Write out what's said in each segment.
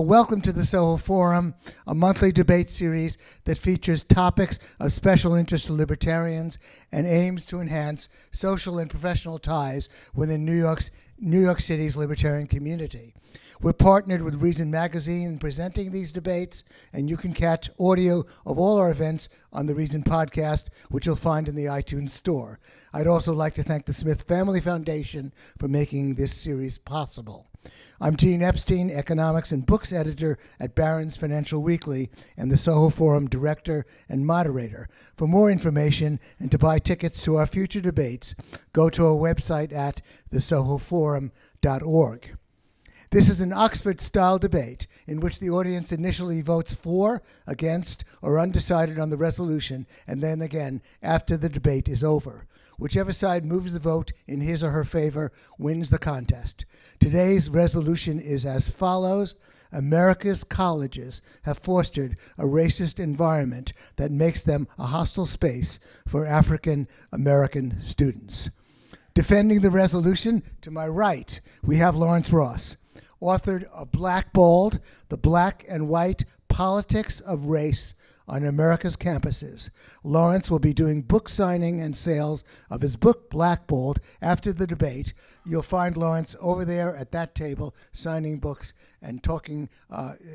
Welcome to the Soho Forum, a monthly debate series that features topics of special interest to libertarians and aims to enhance social and professional ties within New York City's libertarian community. We're partnered with Reason Magazine in presenting these debates, and you can catch audio of all our events on the Reason podcast, which you'll find in the iTunes store. I'd also like to thank the Smith Family Foundation for making this series possible. I'm Gene Epstein, economics and books editor at Barron's Financial Weekly and the Soho Forum director and moderator. For more information and to buy tickets to our future debates, go to our website at thesohoforum.org. This is an Oxford-style debate in which the audience initially votes for, against, or undecided on the resolution, and then again after the debate is over. Whichever side moves the vote in his or her favor wins the contest. Today's resolution is as follows. America's colleges have fostered a racist environment that makes them a hostile space for African American students. Defending the resolution, to my right, we have Lawrence Ross, authored of Blackballed, The Black and White Politics of Race on America's Campuses. Lawrence will be doing book signing and sales of his book, Blackballed, after the debate. You'll find Lawrence over there at that table signing books and talking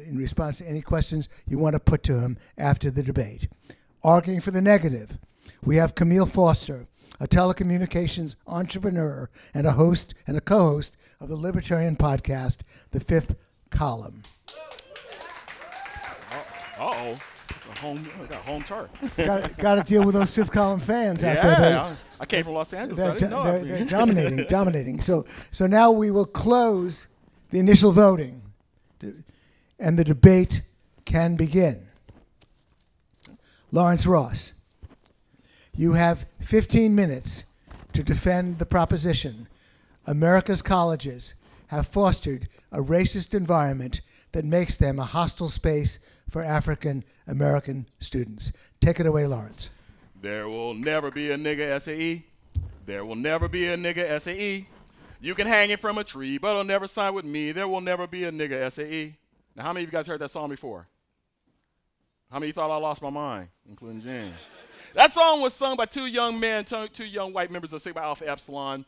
in response to any questions you want to put to him after the debate. Arguing for the negative, we have Kmele Foster, a telecommunications entrepreneur and a host and a co-host of the libertarian podcast, The Fifth Column. Uh-oh. Got home turf. Got to deal with those Fifth Column fans out there. Yeah, I came from Los Angeles. I didn't know. They're dominating. So now we will close the initial voting, and the debate can begin. Lawrence Ross, you have 15 minutes to defend the proposition. America's colleges have fostered a racist environment that makes them a hostile space for African American students. Take it away, Lawrence. There will never be a nigga SAE. There will never be a nigga SAE. You can hang it from a tree, but it'll never sign with me. There will never be a nigga SAE. Now, how many of you guys heard that song before? How many of you thought I lost my mind, including Jen? That song was sung by two young white members of Sigma Alpha Epsilon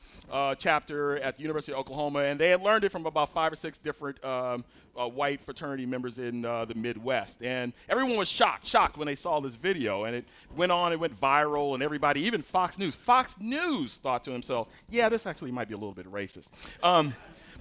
chapter at the University of Oklahoma, and they had learned it from about 5 or 6 different white fraternity members in the Midwest. And everyone was shocked when they saw this video, and it went viral, and everybody, even Fox News thought to himself, yeah, this actually might be a little bit racist.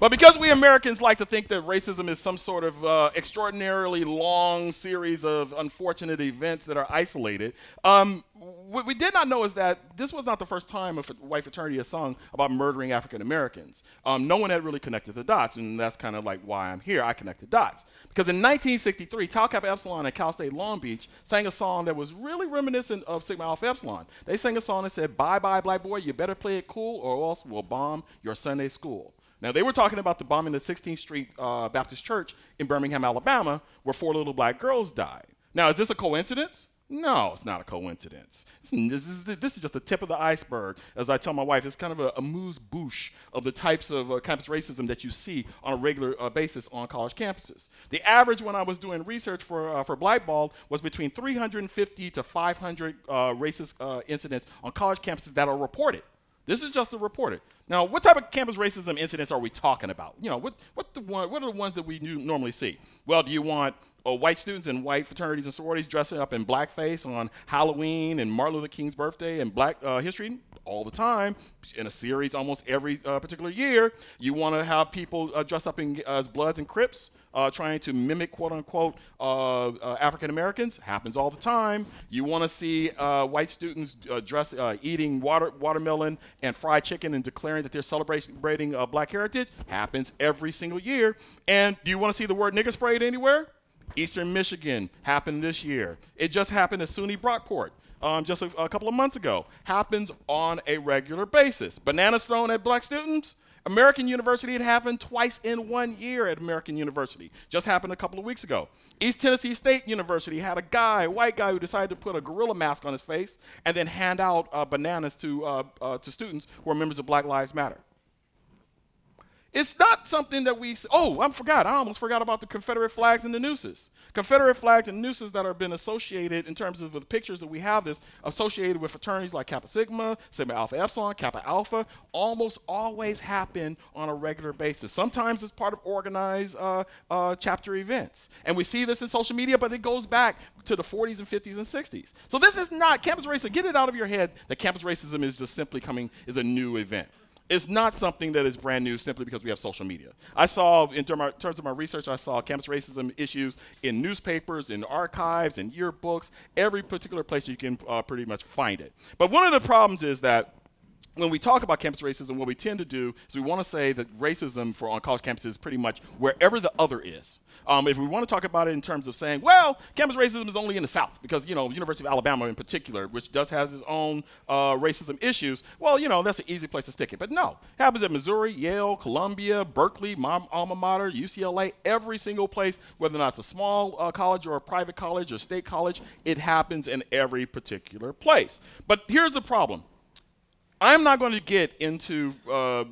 But because we Americans like to think that racism is some sort of extraordinarily long series of unfortunate events that are isolated, what we did not know is that this was not the first time a white fraternity has sung about murdering African Americans. No one had really connected the dots, and that's kind of like why I'm here. I connected dots. Because in 1963, Tau Kappa Epsilon at Cal State Long Beach sang a song that was really reminiscent of Sigma Alpha Epsilon. They sang a song that said, "Bye bye black boy, you better play it cool or else we'll bomb your Sunday school." Now, they were talking about the bombing of 16th Street Baptist Church in Birmingham, Alabama, where 4 little black girls died. Now, is this a coincidence? No, it's not a coincidence. This is just the tip of the iceberg. As I tell my wife, it's kind of a amuse-bouche of the types of campus racism that you see on a regular basis on college campuses. The average when I was doing research for Blackballed was between 350 to 500 racist incidents on college campuses that are reported. This is just the reported. Now, what type of campus racism incidents are we talking about? You know, what are the ones that we normally see? Well, do you want white students and white fraternities and sororities dressing up in blackface on Halloween and Martin Luther King's birthday and Black history? All the time, in a series almost every particular year. You want to have people dress up as Bloods and Crips, trying to mimic, quote-unquote, African Americans. Happens all the time. You want to see white students eating watermelon and fried chicken and declaring that they're celebrating black heritage. Happens every single year. And do you want to see the word nigger sprayed anywhere? Eastern Michigan happened this year. It just happened at SUNY Brockport. Just a couple of months ago. Happens on a regular basis. Bananas thrown at black students? American University, it happened twice in 1 year at American University. Just happened a couple of weeks ago. East Tennessee State University had a white guy who decided to put a gorilla mask on his face and then hand out bananas to students who are members of Black Lives Matter. It's not something that we, oh, I almost forgot about the Confederate flags and the nooses. Confederate flags and nooses that have been associated in terms of the pictures that we have this associated with fraternities like Kappa Sigma, Sigma Alpha Epsilon, Kappa Alpha, almost always happen on a regular basis. Sometimes it's part of organized chapter events. And we see this in social media, but it goes back to the 40s and 50s and 60s. So this is not campus racism. Get it out of your head that campus racism is just simply is a new event. It's not something that is brand new simply because we have social media. I saw, in terms of my research, I saw campus racism issues in newspapers, in archives, in yearbooks, every particular place you can pretty much find it. But one of the problems is that when we talk about campus racism, what we tend to do is we want to say that racism on college campuses is pretty much wherever the other is. If we want to talk about it in terms of saying, well, campus racism is only in the South because, University of Alabama in particular, which does have its own racism issues, well, that's an easy place to stick it. But no, it happens at Missouri, Yale, Columbia, Berkeley, my alma mater, UCLA, every single place, whether or not it's a small college or a private college or state college, it happens in every particular place. But here's the problem. I'm not going to get into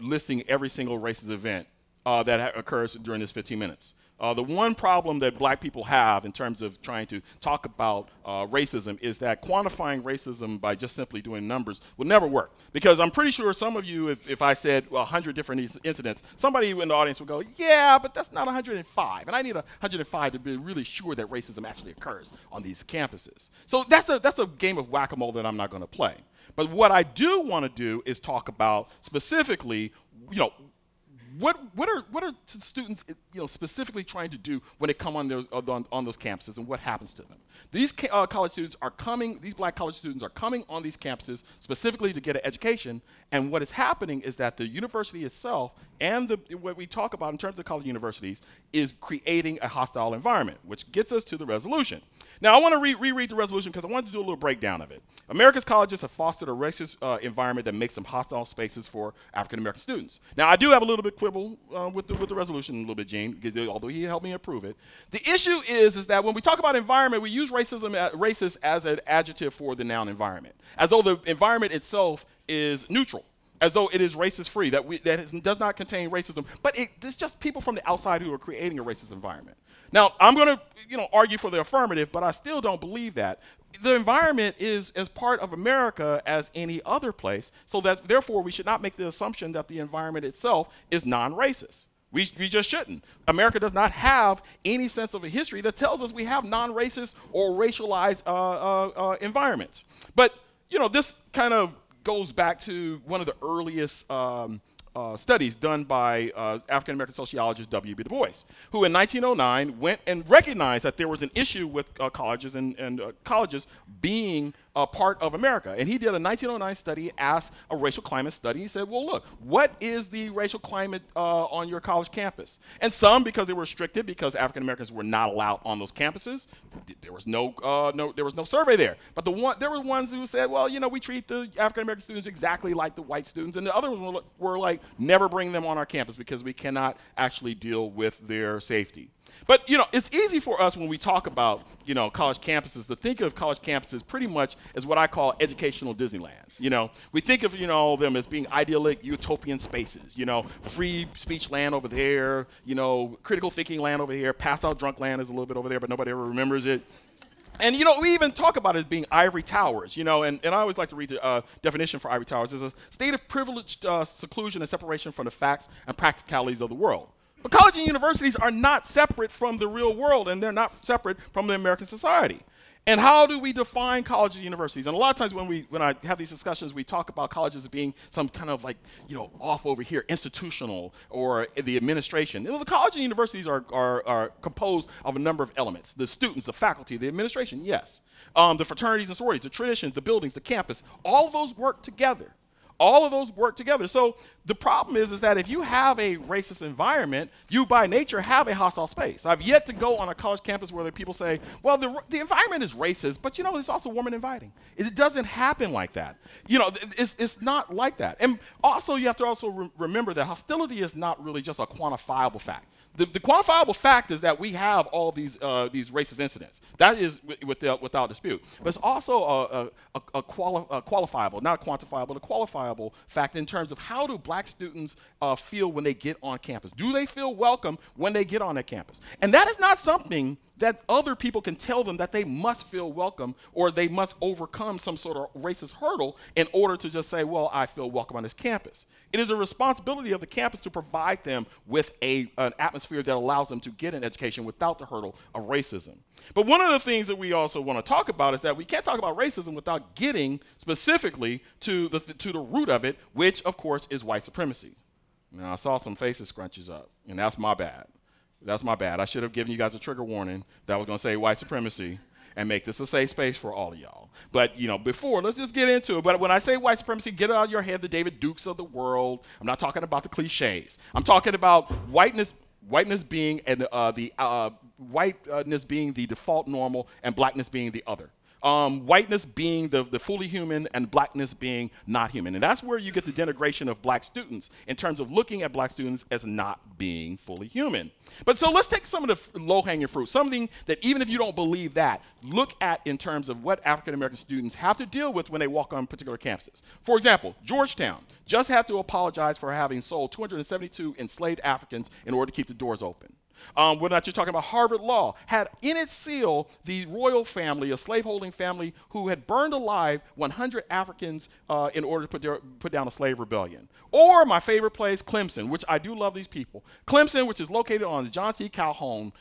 listing every single racist event that occurs during this 15 minutes. The one problem that black people have in terms of trying to talk about racism is that quantifying racism by just simply doing numbers will never work. Because I'm pretty sure some of you, if I said 100 different incidents, somebody in the audience would go, yeah, but that's not 105. And I need 105 to be really sure that racism actually occurs on these campuses. So that's a game of whack-a-mole that I'm not going to play. But what I do want to do is talk about specifically, what are students specifically trying to do when they come on those campuses, and what happens to them? These college students are coming. These black college students are coming on these campuses specifically to get an education. And what is happening is that the university itself and what we talk about in terms of college universities is creating a hostile environment, which gets us to the resolution. Now, I want to reread the resolution because I wanted to do a little breakdown of it. America's colleges have fostered a racist environment that makes them hostile spaces for African-American students. Now, I do have a little bit quibble with the resolution a little bit, Gene, although he helped me approve it. The issue is that when we talk about environment, we use racist as an adjective for the noun environment, as though the environment itself is neutral, as though it is racist-free, that does not contain racism, but it's just people from the outside who are creating a racist environment. Now, I'm going to argue for the affirmative, but I still don't believe that. The environment is as part of America as any other place, so that therefore we should not make the assumption that the environment itself is non-racist. We just shouldn't. America does not have any sense of a history that tells us we have non-racist or racialized environments. But this kind of goes back to one of the earliest studies done by African-American sociologist W.B. Du Bois, who in 1909 went and recognized that there was an issue with colleges and colleges being a part of America. And he did a 1909 study, asked a racial climate study. He said, well, look, what is the racial climate on your college campus? And some, because they were restricted, because African-Americans were not allowed on those campuses, there was no survey there. But there were ones who said, well, we treat the African-American students exactly like the white students. And the other ones were like, never bring them on our campus because we cannot actually deal with their safety. But, it's easy for us when we talk about, college campuses to think of college campuses pretty much as what I call educational Disneylands. We think of, them as being idyllic utopian spaces, free speech land over there, critical thinking land over here, passed out drunk land is a little bit over there, but nobody ever remembers it. And, we even talk about it as being ivory towers, and I always like to read the definition for ivory towers. It's a state of privileged seclusion and separation from the facts and practicalities of the world. But colleges and universities are not separate from the real world, and they're not separate from the American society. And how do we define colleges and universities? And a lot of times when I have these discussions, we talk about colleges as being some kind of like, off over here, institutional or the administration. The colleges and universities are composed of a number of elements. The students, the faculty, the administration, yes. The fraternities and sororities, the traditions, the buildings, the campus, all of those work together. All of those work together. So the problem is that if you have a racist environment, you by nature have a hostile space. I've yet to go on a college campus where people say, well, the environment is racist, but it's also warm and inviting. It doesn't happen like that. It's not like that. And also you have to also remember that hostility is not really just a quantifiable fact. The quantifiable fact is that we have all these racist incidents. That is without dispute. But it's also a qualifiable, not a quantifiable, but a qualifiable quantifiable fact in terms of how do black students feel when they get on campus. Do they feel welcome when they get on that campus? And that is not something that other people can tell them that they must feel welcome or they must overcome some sort of racist hurdle in order to just say, well, I feel welcome on this campus. It is a responsibility of the campus to provide them with an atmosphere that allows them to get an education without the hurdle of racism. But one of the things that we also want to talk about is that we can't talk about racism without getting specifically to the root of it, which, of course, is white supremacy. Now, I saw some faces scrunches up, and that's my bad. That's my bad. I should have given you guys a trigger warning that I was going to say white supremacy and make this a safe space for all of y'all. But, before, let's just get into it. But when I say white supremacy, get it out of your head, the David Dukes of the world. I'm not talking about the cliches. I'm talking about whiteness being whiteness being the default normal and blackness being the other. Whiteness being the fully human and blackness being not human. And that's where you get the denigration of black students in terms of looking at black students as not being fully human. But so let's take some of the low-hanging fruit, something that even if you don't believe that, look at in terms of what African-American students have to deal with when they walk on particular campuses. For example, Georgetown just had to apologize for having sold 272 enslaved Africans in order to keep the doors open. Whether or not you're talking about Harvard Law, had in its seal the royal family, a slaveholding family, who had burned alive 100 Africans in order to put down a slave rebellion. Or my favorite place, Clemson, which I do love these people. Clemson, which is located on the John C. Calhoun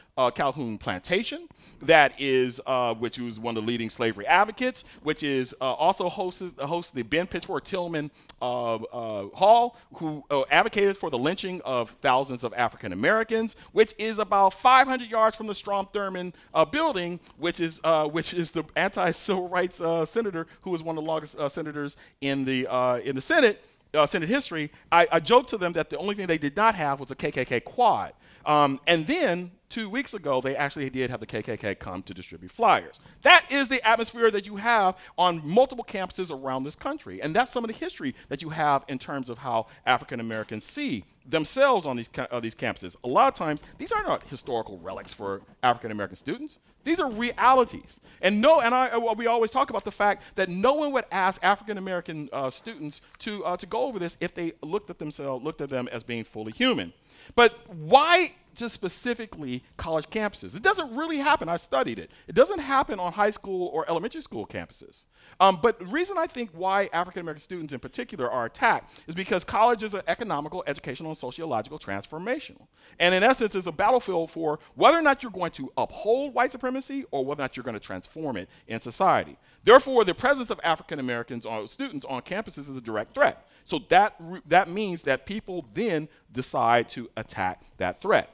plantation, which was one of the leading slavery advocates, which is also hosts the Ben Pitchford Tillman Hall, who advocated for the lynching of thousands of African Americans, which is about 500 yards from the Strom Thurmond building, which is the anti-civil rights senator who was one of the longest senators in the Senate. Senate history. I joked to them that the only thing they did not have was a KKK quad. And then 2 weeks ago, they actually did have the KKK come to distribute flyers. That is the atmosphere that you have on multiple campuses around this country. And that's some of the history that you have in terms of how African Americans see themselves on these campuses. A lot of times, these are not historical relics for African American students. These are realities. And we always talk about the fact that no one would ask African American students to go over this if they looked at them as being fully human. But why just specifically college campuses? It doesn't really happen. I studied it. It doesn't happen on high school or elementary school campuses. But the reason I think why African-American students in particular are attacked is because colleges are economical, educational, and sociological transformational. And in essence, it's a battlefield for whether or not you're going to uphold white supremacy or whether or not you're going to transform it in society. Therefore, the presence of African-Americans or students on campuses is a direct threat. So that means that people then decide to attack that threat.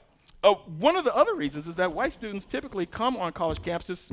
One of the other reasons is that white students typically come on college campuses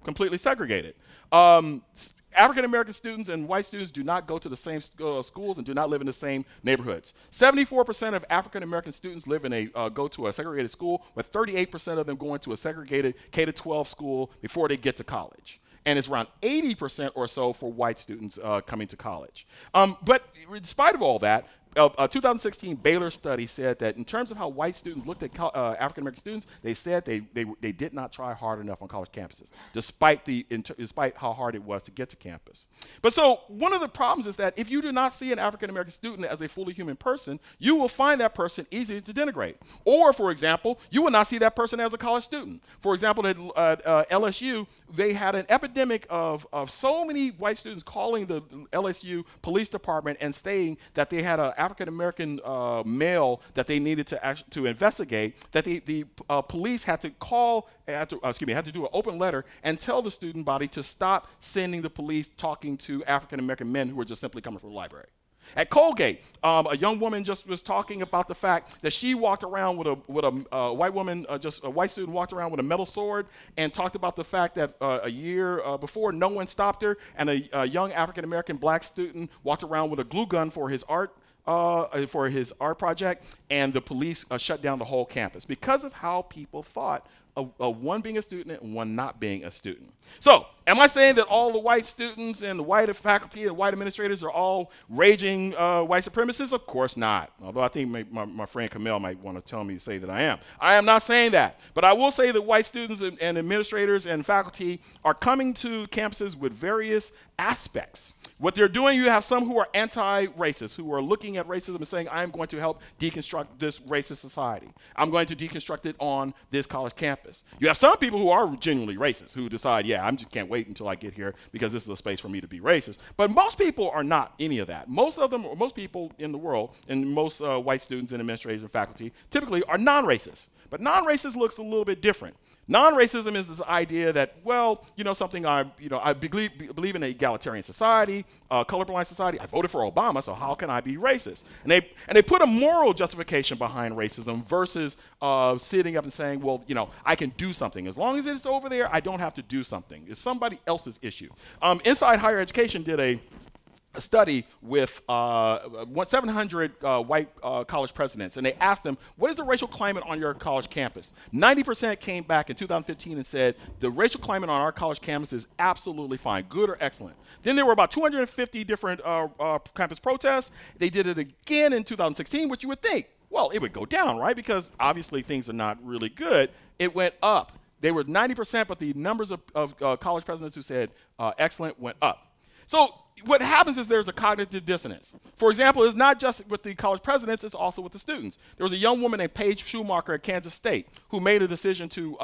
completely segregated. African-American students and white students do not go to the same schools and do not live in the same neighborhoods. 74% of African-American students go to a segregated school, with 38% of them going to a segregated K-12 school before they get to college. And it's around 80% or so for white students coming to college. But in spite of all that, a 2016 Baylor study said that in terms of how white students looked at African-American students, they said they did not try hard enough on college campuses, despite how hard it was to get to campus. But so one of the problems is that if you do not see an African-American student as a fully human person, you will find that person easy to denigrate. Or, for example, you will not see that person as a college student. For example, at LSU, they had an epidemic of so many white students calling the LSU police department and saying that they had an African-American male that they needed to investigate, that the police had to do an open letter and tell the student body to stop sending the police talking to African-American men who were just simply coming from the library. At Colgate, a young woman just was talking about the fact that she walked around with a white student walked around with a metal sword and talked about the fact that a year before no one stopped her, and a young African-American black student walked around with a glue gun for his art project, and the police shut down the whole campus because of how people thought of one being a student and one not being a student. So, am I saying that all the white students and the white faculty and white administrators are all raging white supremacists? Of course not. Although I think my friend Kmele might want to tell me to say that I am. I am not saying that. But I will say that white students and administrators and faculty are coming to campuses with various aspects. What they're doing, you have some who are anti-racist, who are looking at racism and saying, I'm going to help deconstruct this racist society. I'm going to deconstruct it on this college campus. You have some people who are genuinely racist, who decide, yeah, I just can't wait until I get here because this is a space for me to be racist. But most people are not any of that. Most people in the world, and most white students and administrators and faculty, typically are non-racist. But non-racist looks a little bit different. Non-racism is this idea that, well, something I believe in an egalitarian society, colorblind society. I voted for Obama, so how can I be racist? And they put a moral justification behind racism versus sitting up and saying, well, I can do something. As long as it's over there, I don't have to do something. It's somebody else's issue. Inside Higher Education did a study with 700 white college presidents, and they asked them, what is the racial climate on your college campus? 90% came back in 2015 and said, the racial climate on our college campus is absolutely fine, good or excellent. Then there were about 250 different campus protests. They did it again in 2016, which you would think, well, it would go down, right? Because obviously things are not really good. It went up. They were 90%, but the numbers of college presidents who said excellent went up. So what happens is there's a cognitive dissonance. For example, it's not just with the college presidents, it's also with the students. There was a young woman named Paige Schumacher at Kansas State who made a decision to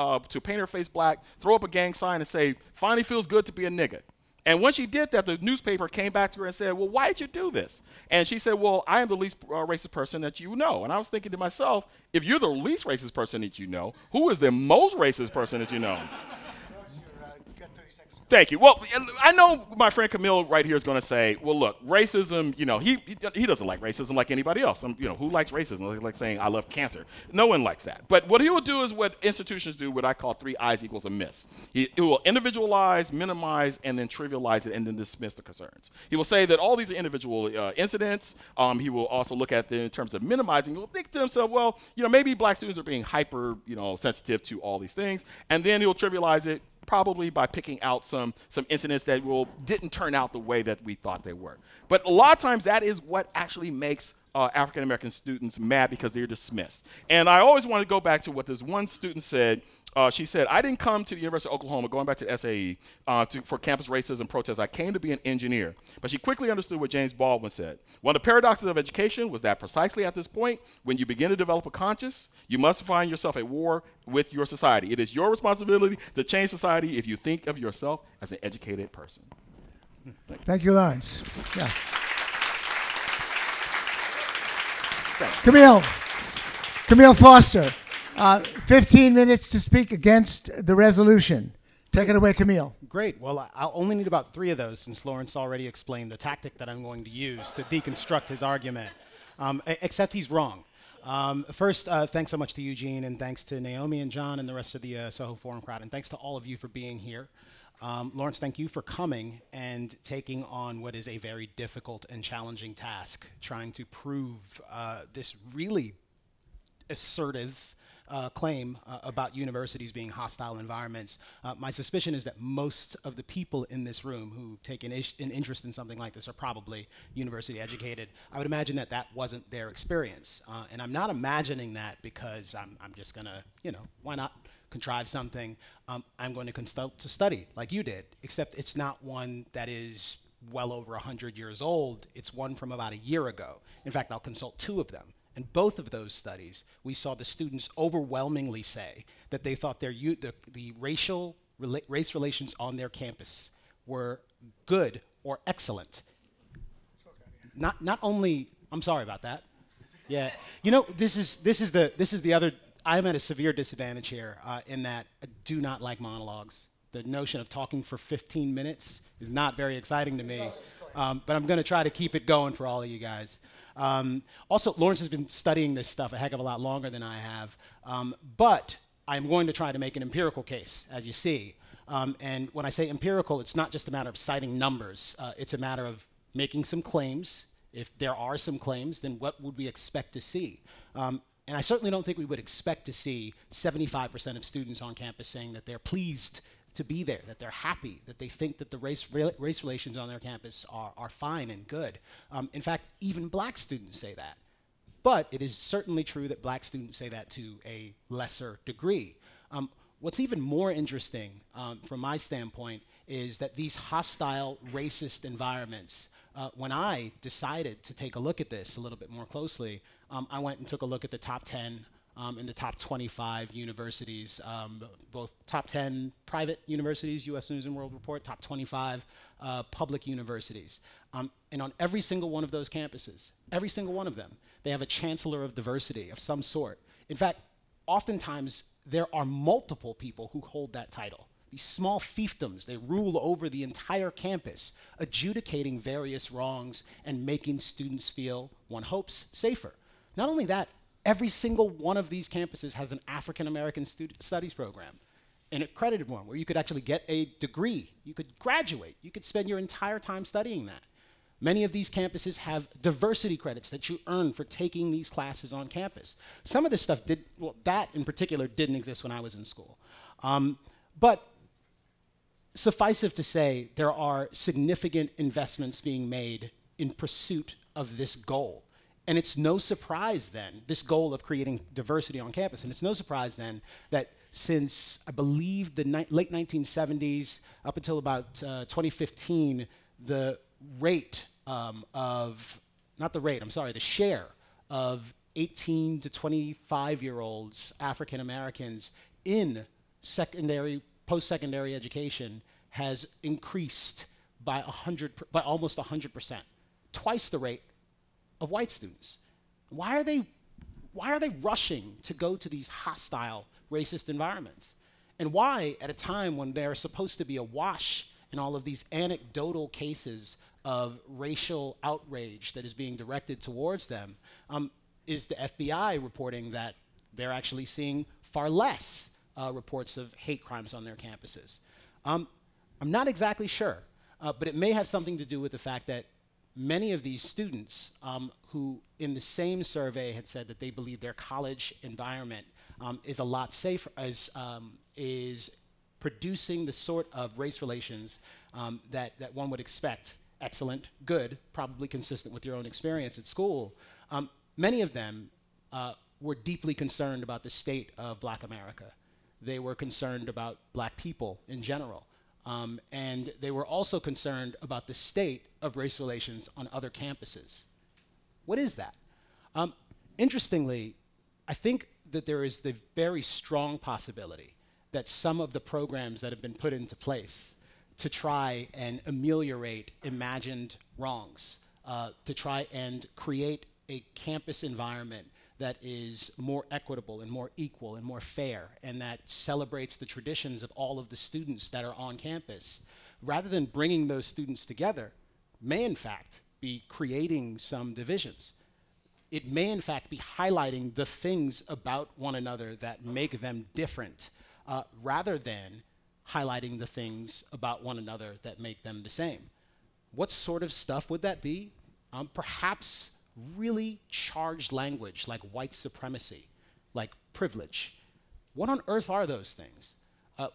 paint her face black, throw up a gang sign and say, finally feels good to be a nigga. And when she did that, the newspaper came back to her and said, well, why did you do this? And she said, well, I am the least racist person that you know. And I was thinking to myself, if you're the least racist person that you know, who is the most racist person that you know? Thank you. Well, I know my friend Kmele right here is going to say, well, look, racism, he doesn't like racism like anybody else. Who likes racism? Like saying, I love cancer. No one likes that. But what he will do is what institutions do, what I call 3 I's equals a miss. He will individualize, minimize, and then trivialize it, and then dismiss the concerns. He will say that all these are individual incidents. He will also look at them in terms of minimizing. He will think to himself, well, maybe black students are being hyper, sensitive to all these things. And then he'll trivialize it, probably by picking out some incidents that didn't turn out the way that we thought they were. But a lot of times that is what actually makes African-American students mad, because they're dismissed. And I always want to go back to what this one student said. She said, I didn't come to the University of Oklahoma, going back to SAE, for campus racism protests. I came to be an engineer. But she quickly understood what James Baldwin said. One of the paradoxes of education was that precisely at this point, when you begin to develop a conscience, you must find yourself at war with your society. It is your responsibility to change society if you think of yourself as an educated person. Thank you, Lawrence. Yeah. Kmele Foster, 15 minutes to speak against the resolution. Take it away, Kmele. Great. Well, I'll only need about 3 of those, since Lawrence already explained the tactic that I'm going to use to deconstruct his argument, except he's wrong. First, thanks so much to Eugene, and thanks to Naomi and John and the rest of the Soho Forum crowd, and thanks to all of you for being here. Lawrence, thank you for coming and taking on what is a very difficult and challenging task, trying to prove this really assertive claim about universities being hostile environments. My suspicion is that most of the people in this room who take an interest in something like this are probably university educated. I would imagine that that wasn't their experience. And I'm not imagining that because I'm just gonna, why not contrive something I'm going to consult to study like you did, except it's not one that is well over 100 years old. It's one from about a year ago. In fact, I'll consult 2 of them. In both of those studies, we saw the students overwhelmingly say that they thought the race relations on their campus were good or excellent. Not only, I'm sorry about that. Yeah, this is the other. I'm at a severe disadvantage here in that I do not like monologues. The notion of talking for 15 minutes is not very exciting to me, but I'm going to try to keep it going for all of you guys. Also, Lawrence has been studying this stuff a heck of a lot longer than I have, but I'm going to try to make an empirical case, as you see. And when I say empirical, it's not just a matter of citing numbers. It's a matter of making some claims. If there are some claims, then what would we expect to see? And I certainly don't think we would expect to see 75% of students on campus saying that they're pleased to be there, that they're happy, that they think that the race relations on their campus are fine and good. In fact, even black students say that. But it is certainly true that black students say that to a lesser degree. What's even more interesting from my standpoint is that these hostile, racist environments, when I decided to take a look at this a little bit more closely, I went and took a look at the top 10 and the top 25 universities, both top 10 private universities, US News and World Report, top 25 public universities. And on every single one of those campuses, every single one of them, they have a chancellor of diversity of some sort. In fact, oftentimes there are multiple people who hold that title. These small fiefdoms, they rule over the entire campus, adjudicating various wrongs and making students feel, one hopes, safer. Not only that, every single one of these campuses has an African American studies program, an accredited one where you could actually get a degree, you could graduate, you could spend your entire time studying that. Many of these campuses have diversity credits that you earn for taking these classes on campus. Some of this stuff that in particular didn't exist when I was in school. But suffice it to say, there are significant investments being made in pursuit of this goal. And it's no surprise then, this goal of creating diversity on campus, and it's no surprise then that since, I believe, the late 1970s up until about 2015, the share of 18 to 25-year-olds, African Americans, in post-secondary education has increased by almost 100%, twice the rate of white students. Why are they rushing to go to these hostile, racist environments? And why, at a time when they're supposed to be awash in all of these anecdotal cases of racial outrage that is being directed towards them, is the FBI reporting that they're actually seeing far less reports of hate crimes on their campuses? I'm not exactly sure, but it may have something to do with the fact that many of these students who in the same survey had said that they believe their college environment is a lot safer, is producing the sort of race relations that one would expect. Excellent, good, probably consistent with your own experience at school. Many of them were deeply concerned about the state of Black America. They were concerned about Black people in general. And they were also concerned about the state of race relations on other campuses. What is that? Interestingly, I think that there is the very strong possibility that some of the programs that have been put into place to try and ameliorate imagined wrongs, to try and create a campus environment that is more equitable and more equal and more fair, and that celebrates the traditions of all of the students that are on campus, rather than bringing those students together, may in fact be creating some divisions. It may in fact be highlighting the things about one another that make them different, rather than highlighting the things about one another that make them the same. What sort of stuff would that be? Perhaps really charged language like white supremacy, like privilege. What on earth are those things?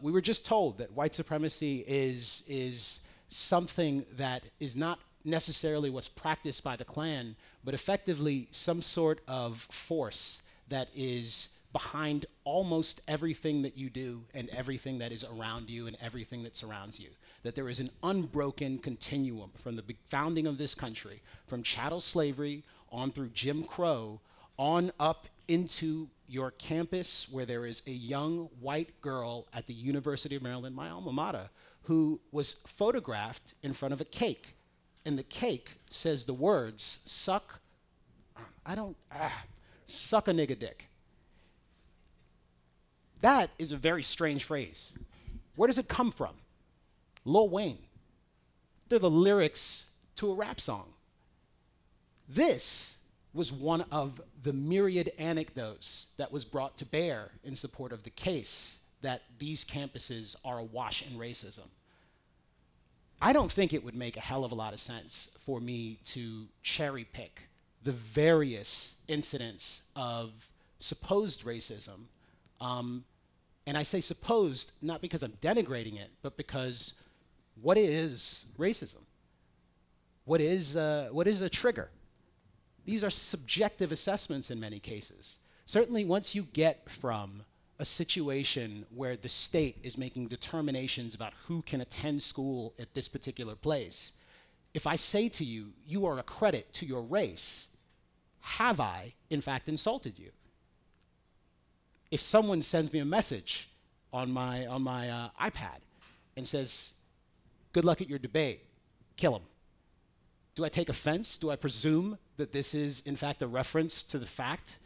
We were just told that white supremacy is something that is not necessarily what's practiced by the Klan, but effectively some sort of force that is behind almost everything that you do and everything that is around you and everything that surrounds you. That there is an unbroken continuum from the founding of this country, from chattel slavery on through Jim Crow, on up into your campus, where there is a young white girl at the University of Maryland, my alma mater, who was photographed in front of a cake. And the cake says the words, suck a nigga dick. That is a very strange phrase. Where does it come from? Lil Wayne. They're the lyrics to a rap song. This was one of the myriad anecdotes that was brought to bear in support of the case that these campuses are awash in racism. I don't think it would make a hell of a lot of sense for me to cherry pick the various incidents of supposed racism. And I say supposed not because I'm denigrating it, but because what is racism? What is a trigger? These are subjective assessments in many cases. Certainly once you get from a situation where the state is making determinations about who can attend school at this particular place, if I say to you, you are a credit to your race, have I, in fact, insulted you? If someone sends me a message on my iPad and says, good luck at your debate, kill him, do I take offense? Do I presume that this is, in fact, a reference to the fact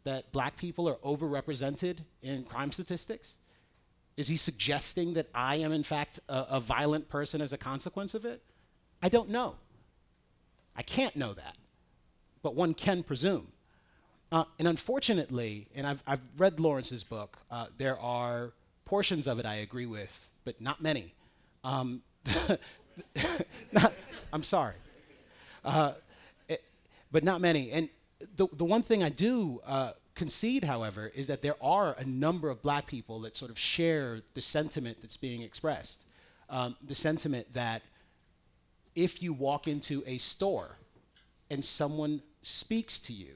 that black people are overrepresented in crime statistics? Is he suggesting that I am, in fact, a violent person as a consequence of it? I don't know. I can't know that, but one can presume. And unfortunately, and I've read Lawrence's book, there are portions of it I agree with, but not many. I'm sorry. But not many. And the one thing I do concede, however, is that there are a number of black people that sort of share the sentiment that's being expressed. The sentiment that if you walk into a store and someone speaks to you,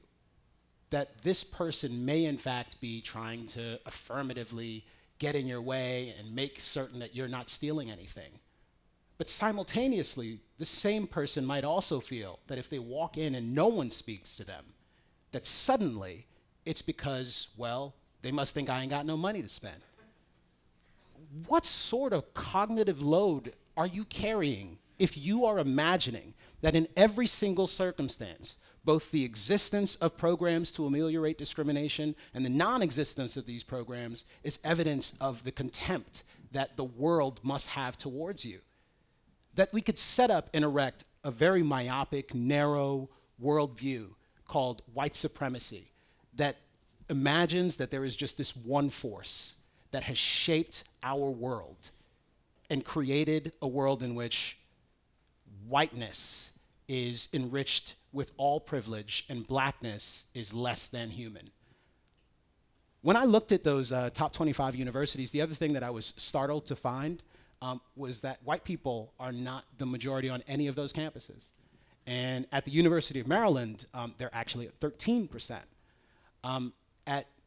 that this person may in fact be trying to affirmatively get in your way and make certain that you're not stealing anything. But simultaneously, the same person might also feel that if they walk in and no one speaks to them, that suddenly it's because, well, they must think I ain't got no money to spend. What sort of cognitive load are you carrying if you are imagining that in every single circumstance, both the existence of programs to ameliorate discrimination and the non-existence of these programs is evidence of the contempt that the world must have towards you? That we could set up and erect a very myopic, narrow worldview called white supremacy that imagines that there is just this one force that has shaped our world and created a world in which whiteness is enriched with all privilege and blackness is less than human. When I looked at those top 25 universities, the other thing that I was startled to find was that white people are not the majority on any of those campuses. And at the University of Maryland, they're actually at 13%.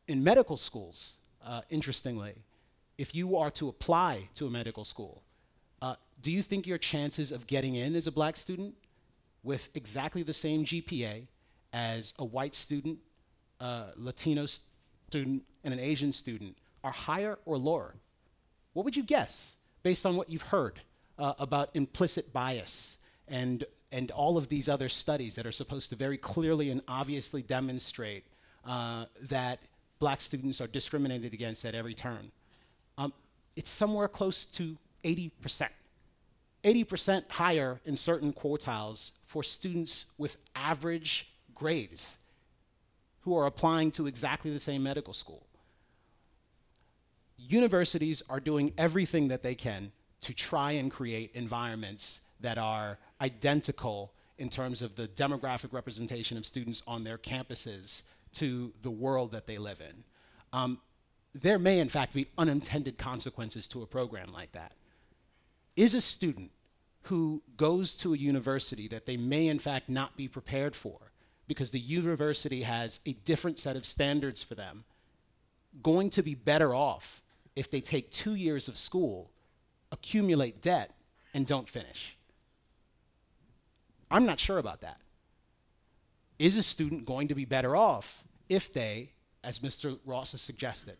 In medical schools, interestingly, if you are to apply to a medical school, do you think your chances of getting in as a black student with exactly the same GPA as a white student, Latino student, and an Asian student are higher or lower? What would you guess based on what you've heard about implicit bias and all of these other studies that are supposed to very clearly and obviously demonstrate that black students are discriminated against at every turn? It's somewhere close to 80%. 80% higher in certain quartiles for students with average grades who are applying to exactly the same medical school. Universities are doing everything that they can to try and create environments that are identical in terms of the demographic representation of students on their campuses to the world that they live in. There may, in fact, be unintended consequences to a program like that. Is a student who goes to a university that they may, in fact, not be prepared for because the university has a different set of standards for them going to be better off if they take 2 years of school, accumulate debt, and don't finish? I'm not sure about that. Is a student going to be better off if they, as Mr. Ross has suggested,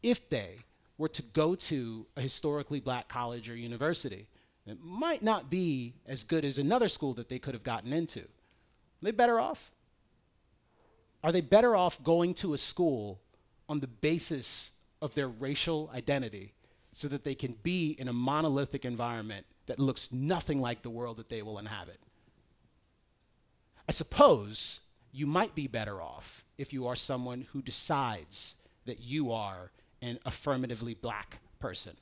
if they were to go to a historically black college or university, it might not be as good as another school that they could have gotten into? Are they better off? Are they better off going to a school on the basis of their racial identity so that they can be in a monolithic environment that looks nothing like the world that they will inhabit? I suppose you might be better off if you are someone who decides that you are an affirmatively black person.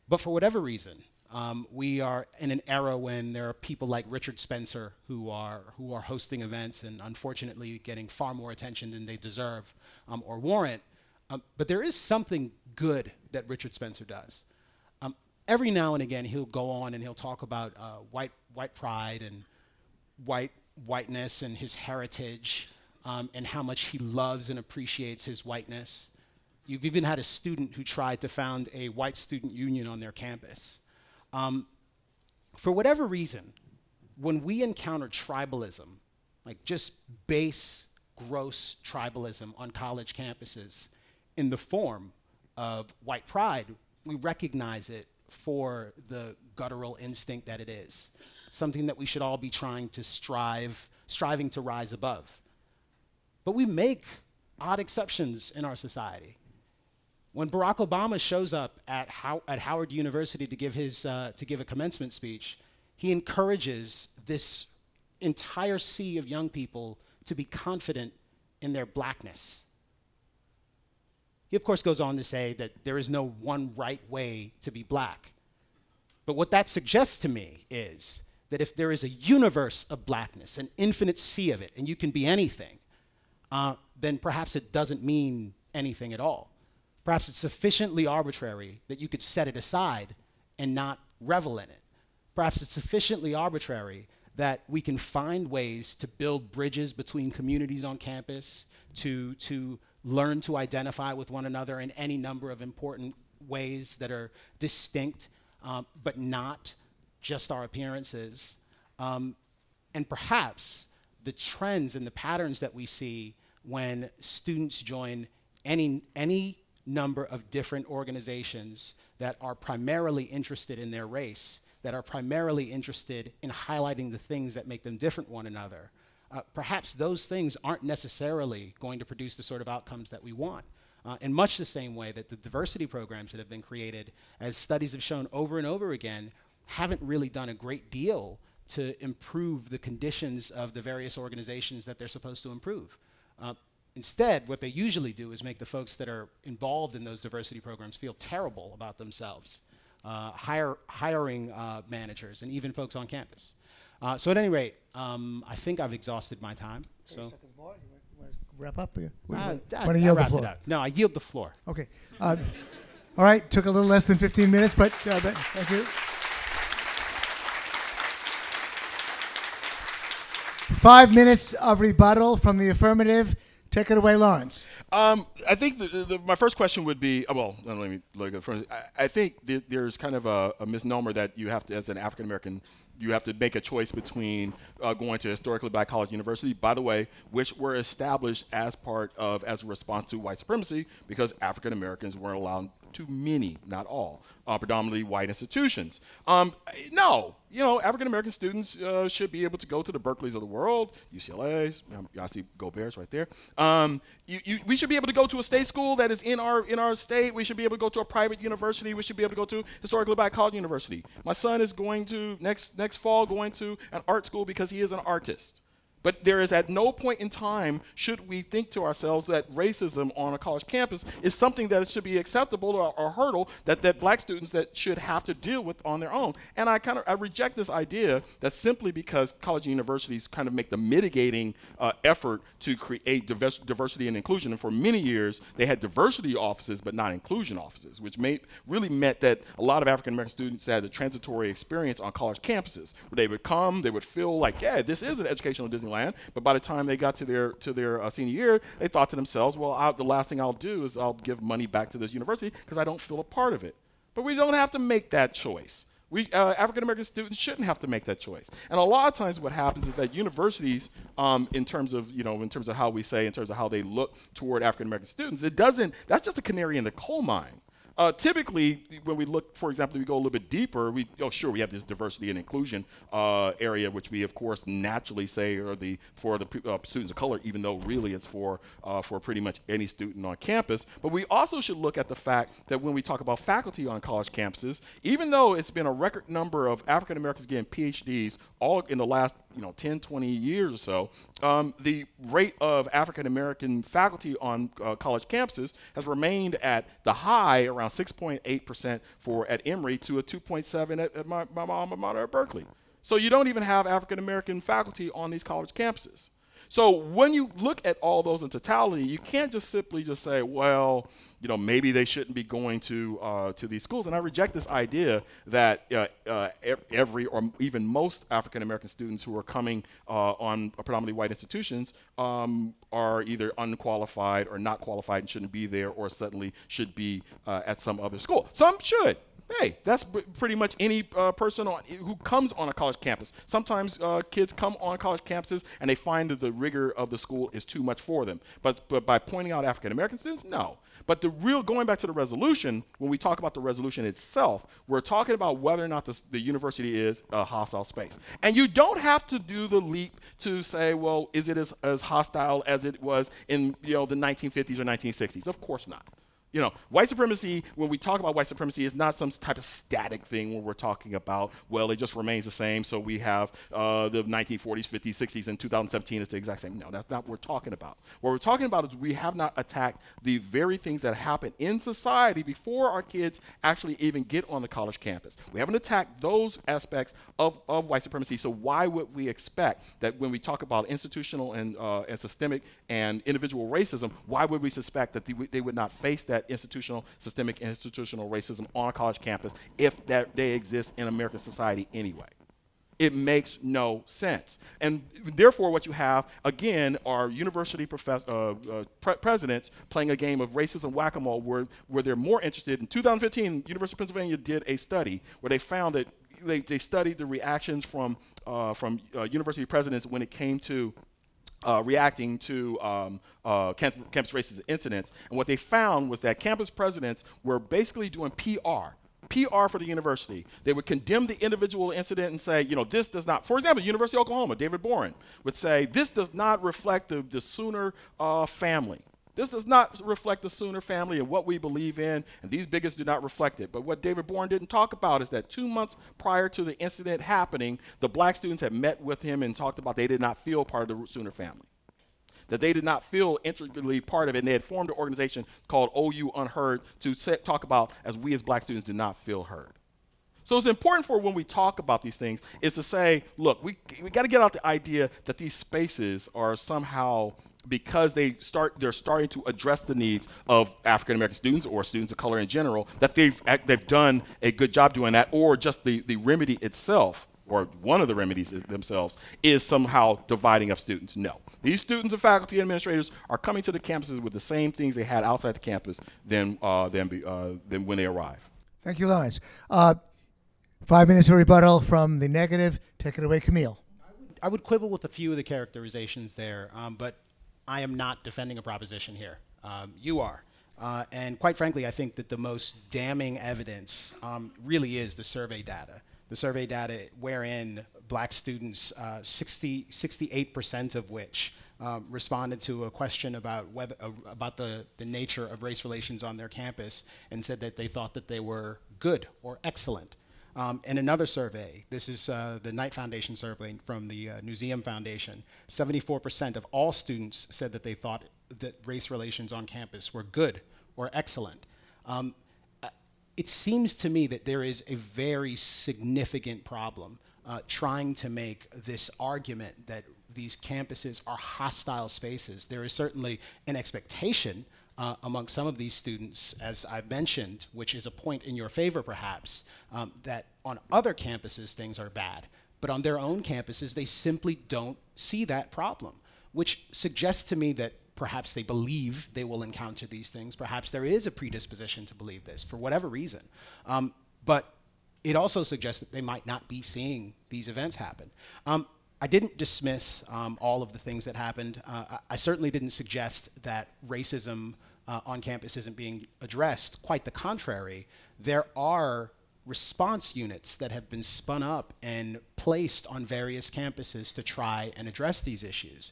But for whatever reason, we are in an era when there are people like Richard Spencer who are hosting events and unfortunately getting far more attention than they deserve or warrant. But there is something good that Richard Spencer does. Every now and again, he'll go on and he'll talk about white pride and whiteness and his heritage. and how much he loves and appreciates his whiteness. You've even had a student who tried to found a white student union on their campus. For whatever reason, when we encounter tribalism, like just base, gross tribalism on college campuses in the form of white pride, we recognize it for the guttural instinct that it is, something that we should all be trying to striving to rise above. But we make odd exceptions in our society. When Barack Obama shows up at Howard University to give a commencement speech, he encourages this entire sea of young people to be confident in their blackness. He, of course, goes on to say that there is no one right way to be black. But what that suggests to me is that if there is a universe of blackness, an infinite sea of it, and you can be anything, then perhaps it doesn't mean anything at all. Perhaps it's sufficiently arbitrary that you could set it aside and not revel in it. Perhaps it's sufficiently arbitrary that we can find ways to build bridges between communities on campus, to learn to identify with one another in any number of important ways that are distinct, but not just our appearances. And perhaps the trends and the patterns that we see when students join any number of different organizations that are primarily interested in their race, that are primarily interested in highlighting the things that make them different one another, perhaps those things aren't necessarily going to produce the sort of outcomes that we want. In much the same way that the diversity programs that have been created, as studies have shown over and over again, haven't really done a great deal to improve the conditions of the various organizations that they're supposed to improve. Instead, what they usually do is make the folks that are involved in those diversity programs feel terrible about themselves, hiring managers and even folks on campus. So at any rate, I think I've exhausted my time. So. Seconds more. You want to wrap up? Want to yield the floor? No, I yield the floor. Okay. All right. Took a little less than 15 minutes, but thank you. 5 minutes of rebuttal from the affirmative. Take it away, Lawrence. I think my first question would be, well, let me go first. I think there's kind of a misnomer that you have to, as an African American, you have to make a choice between going to historically black college university, by the way, which were established as a response to white supremacy because African Americans weren't allowed to many, not all, predominantly white institutions. No, African American students should be able to go to the Berkeleys of the world, UCLA's. I see Go Bears right there. We should be able to go to a state school that is in our state. We should be able to go to a private university. We should be able to go to historically black college university. My son is going to next fall going to an art school because he is an artist. But there is at no point in time should we think to ourselves that racism on a college campus is something that should be acceptable or a hurdle that black students that should have to deal with on their own. And I reject this idea that simply because college and universities kind of make the mitigating effort to create diversity and inclusion. And for many years, they had diversity offices but not inclusion offices, which really meant that a lot of African American students had a transitory experience on college campuses where they would come, they would feel like, yeah, this is an educational Disneyland. But by the time they got to their senior year, they thought to themselves, well, the last thing I'll do is I'll give money back to this university because I don't feel a part of it. But we don't have to make that choice. African American students shouldn't have to make that choice. And a lot of times what happens is that universities, in terms of how we say, in terms of how they look toward African American students, that's just a canary in the coal mine. Typically, when we look, for example, we go a little bit deeper, we have this diversity and inclusion area, which we, of course, naturally say are for the students of color, even though really it's for pretty much any student on campus. But we also should look at the fact that when we talk about faculty on college campuses, even though it's been a record number of African Americans getting PhDs all in the last 10, 20 years or so, the rate of African American faculty on college campuses has remained at the high around 6.8% at Emory to a 2.7 at my alma mater at Berkeley. So you don't even have African American faculty on these college campuses. So when you look at all those in totality, you can't just simply say, well, maybe they shouldn't be going to these schools. And I reject this idea that every or even most African American students who are coming on predominantly white institutions are either unqualified or not qualified and shouldn't be there, or suddenly should be at some other school. Some should. Hey, that's pretty much any person who comes on a college campus. Sometimes kids come on college campuses and they find that the rigor of the school is too much for them. But by pointing out African American students, no. But going back to the resolution, when we talk about the resolution itself, we're talking about whether or not the university is a hostile space. And you don't have to do the leap to say, well, is it as hostile as it was in the 1950s or 1960s? Of course not. White supremacy, when we talk about white supremacy, is not some type of static thing where we're talking about, well, it just remains the same, so we have the 1940s, 50s, 60s, and 2017 is the exact same. No, that's not what we're talking about. What we're talking about is we have not attacked the very things that happen in society before our kids actually even get on the college campus. We haven't attacked those aspects of white supremacy, so why would we expect that when we talk about institutional and systemic and individual racism, why would we suspect that they would not face that systemic institutional racism on a college campus if they exist in American society anyway? It makes no sense. And therefore, what you have, again, are university presidents playing a game of racism whack-a-mole where they're more interested. In 2015, University of Pennsylvania did a study where they found that they studied the reactions from university presidents when it came to reacting to campus racism incidents. And what they found was that campus presidents were basically doing PR for the university. They would condemn the individual incident and say, this does not, for example, University of Oklahoma, David Boren would say, this does not reflect the Sooner family. This does not reflect the Sooner family and what we believe in, and these bigots do not reflect it. But what David Boren didn't talk about is that 2 months prior to the incident happening, the black students had met with him and talked about they did not feel part of the Sooner family, that they did not feel integrally part of it, and they had formed an organization called OU Unheard to talk about as we as black students do not feel heard. So it's important for when we talk about these things is to say, look, we got to get out the idea that these spaces are somehow, because they're starting to address the needs of African American students or students of color in general, that they've done a good job doing that, or just the remedy itself, or one of the remedies themselves, is somehow dividing up students. No. These students and faculty and administrators are coming to the campuses with the same things they had outside the campus than when they arrive. Thank you, Lawrence. 5 minutes of rebuttal from the negative. Take it away, Kmele. I would quibble with a few of the characterizations there, but I am not defending a proposition here. You are. And quite frankly, I think that the most damning evidence really is the survey data. The survey data wherein black students, 68% of which responded to a question about the nature of race relations on their campus and said that they thought that they were good or excellent. In another survey, this is the Knight Foundation survey from the Museum Foundation, 74% of all students said that they thought that race relations on campus were good or excellent. It seems to me that there is a very significant problem trying to make this argument that these campuses are hostile spaces. There is certainly an expectation among some of these students, as I've mentioned, which is a point in your favor perhaps, that on other campuses things are bad, but on their own campuses they simply don't see that problem, which suggests to me that perhaps they believe they will encounter these things. Perhaps there is a predisposition to believe this for whatever reason. But it also suggests that they might not be seeing these events happen. I didn't dismiss all of the things that happened. I certainly didn't suggest that racism on campus isn't being addressed. Quite the contrary. There are response units that have been spun up and placed on various campuses to try and address these issues.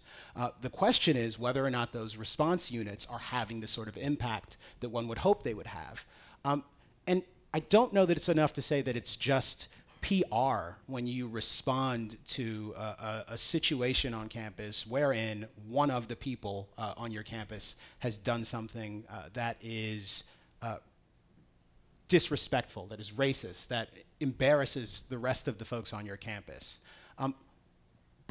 The question is whether or not those response units are having the sort of impact that one would hope they would have. And I don't know that it's enough to say that it's just PR when you respond to a situation on campus wherein one of the people on your campus has done something that is disrespectful, that is racist, that embarrasses the rest of the folks on your campus.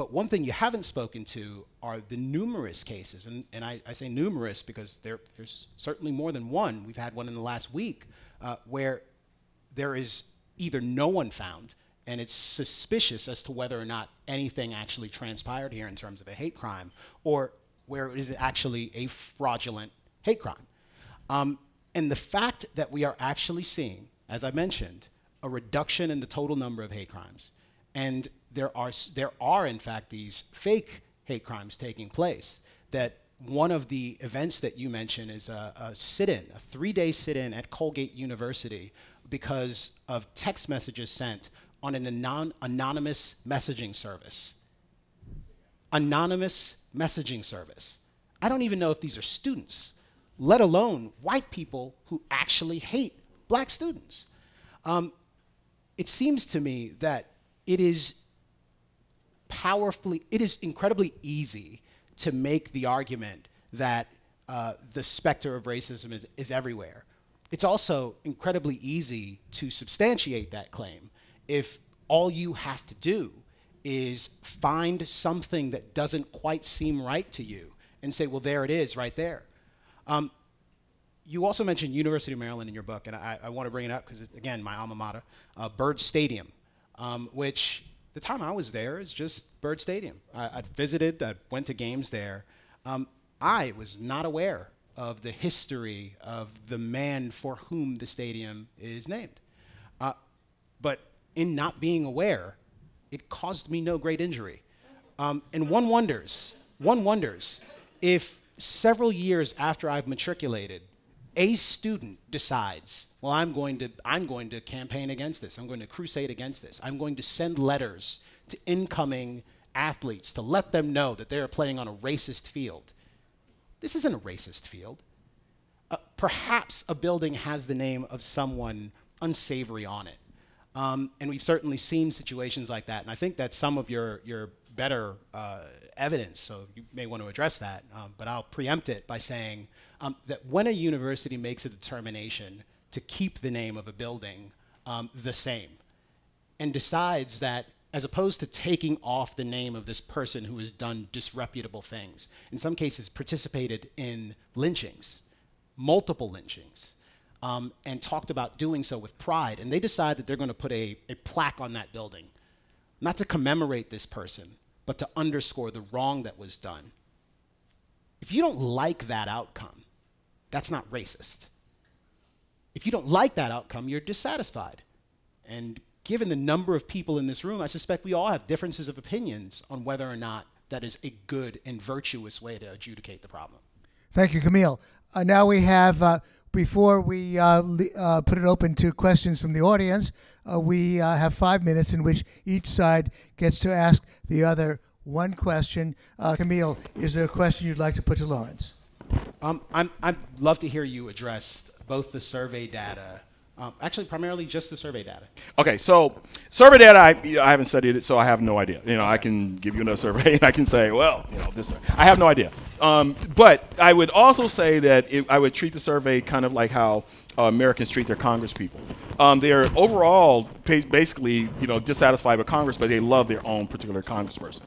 But one thing you haven't spoken to are the numerous cases, and I say numerous because there's certainly more than one. We've had one in the last week where there is either no one found, and it's suspicious as to whether or not anything actually transpired here in terms of a hate crime, or where it is actually a fraudulent hate crime. And the fact that we are actually seeing, as I mentioned, a reduction in the total number of hate crimes, and there are in fact these fake hate crimes taking place, that one of the events that you mentioned is a sit-in, a 3-day sit-in at Colgate University because of text messages sent on an anonymous messaging service. Anonymous messaging service. I don't even know if these are students, let alone white people who actually hate black students. It seems to me that it is incredibly easy to make the argument that the specter of racism is everywhere. It's also incredibly easy to substantiate that claim if all you have to do is find something that doesn't quite seem right to you and say, well, there it is right there. You also mentioned University of Maryland in your book, and I want to bring it up because, again, my alma mater, Byrd Stadium, which the time I was there is just Byrd Stadium. I visited, I went to games there. I was not aware of the history of the man for whom the stadium is named. But in not being aware, it caused me no great injury. And one wonders if several years after I've matriculated, a student decides, well, I'm going to campaign against this. I'm going to crusade against this. I'm going to send letters to incoming athletes to let them know that they're playing on a racist field. This isn't a racist field. Perhaps a building has the name of someone unsavory on it. And we've certainly seen situations like that. And I think that's some of your better evidence, so you may want to address that. But I'll preempt it by saying that when a university makes a determination to keep the name of a building the same, and decides that as opposed to taking off the name of this person who has done disreputable things, in some cases participated in lynchings, multiple lynchings, and talked about doing so with pride, and they decide that they're going to put a plaque on that building, not to commemorate this person, but to underscore the wrong that was done. If you don't like that outcome, that's not racist. If you don't like that outcome, you're dissatisfied. And given the number of people in this room, I suspect we all have differences of opinions on whether or not that is a good and virtuous way to adjudicate the problem. Thank you, Kmele. Now we have, before we put it open to questions from the audience, we have 5 minutes in which each side gets to ask the other one question. Kmele, is there a question you'd like to put to Lawrence? I'd love to hear you address both the survey data, actually primarily just the survey data. Okay, so survey data, I haven't studied it, so I have no idea. I can give you another survey and I can say, well, this. I have no idea. But I would also say that I would treat the survey kind of like how Americans treat their Congress people. They're overall basically, dissatisfied with Congress, but they love their own particular congressperson.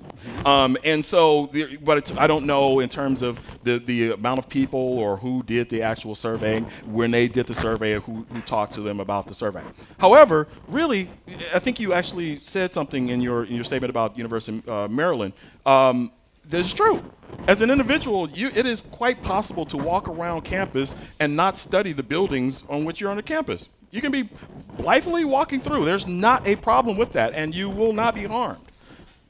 And so, but I don't know in terms of the amount of people or who did the actual surveying when they did the survey, who talked to them about the survey. However, really, I think you actually said something in your statement about University of Maryland. That's true. As an individual, it is quite possible to walk around campus and not study the buildings on which you're on the campus. You can be blithely walking through. There's not a problem with that, and you will not be harmed.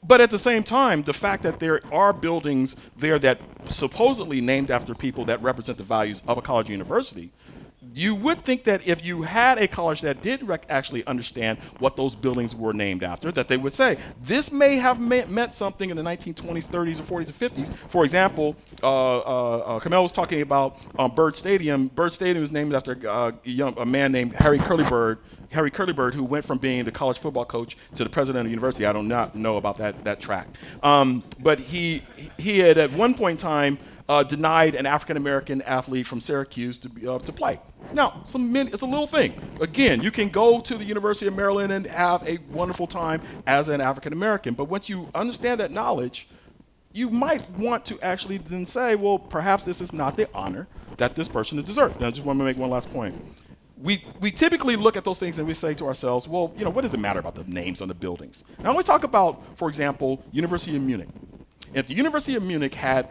But at the same time, the fact that there are buildings there that supposedly named after people that represent the values of a college or university, you would think that if you had a college that did actually understand what those buildings were named after, that they would say, this may have meant something in the 1920s, 30s, or 40s, or 50s. For example, Kmele was talking about Byrd Stadium. Byrd Stadium is named after a man named Harry Curlybird, who went from being the college football coach to the president of the university. I do not know about that track. But he had at one point in time denied an African-American athlete from Syracuse to play. Now, it's a little thing. Again, you can go to the University of Maryland and have a wonderful time as an African-American, but once you understand that knowledge, you might want to actually then say, well, perhaps this is not the honor that this person deserves. Now, I just want to make one last point. We typically look at those things and we say to ourselves, well, what does it matter about the names on the buildings? Now, when we talk about, for example, University of Munich. If the University of Munich had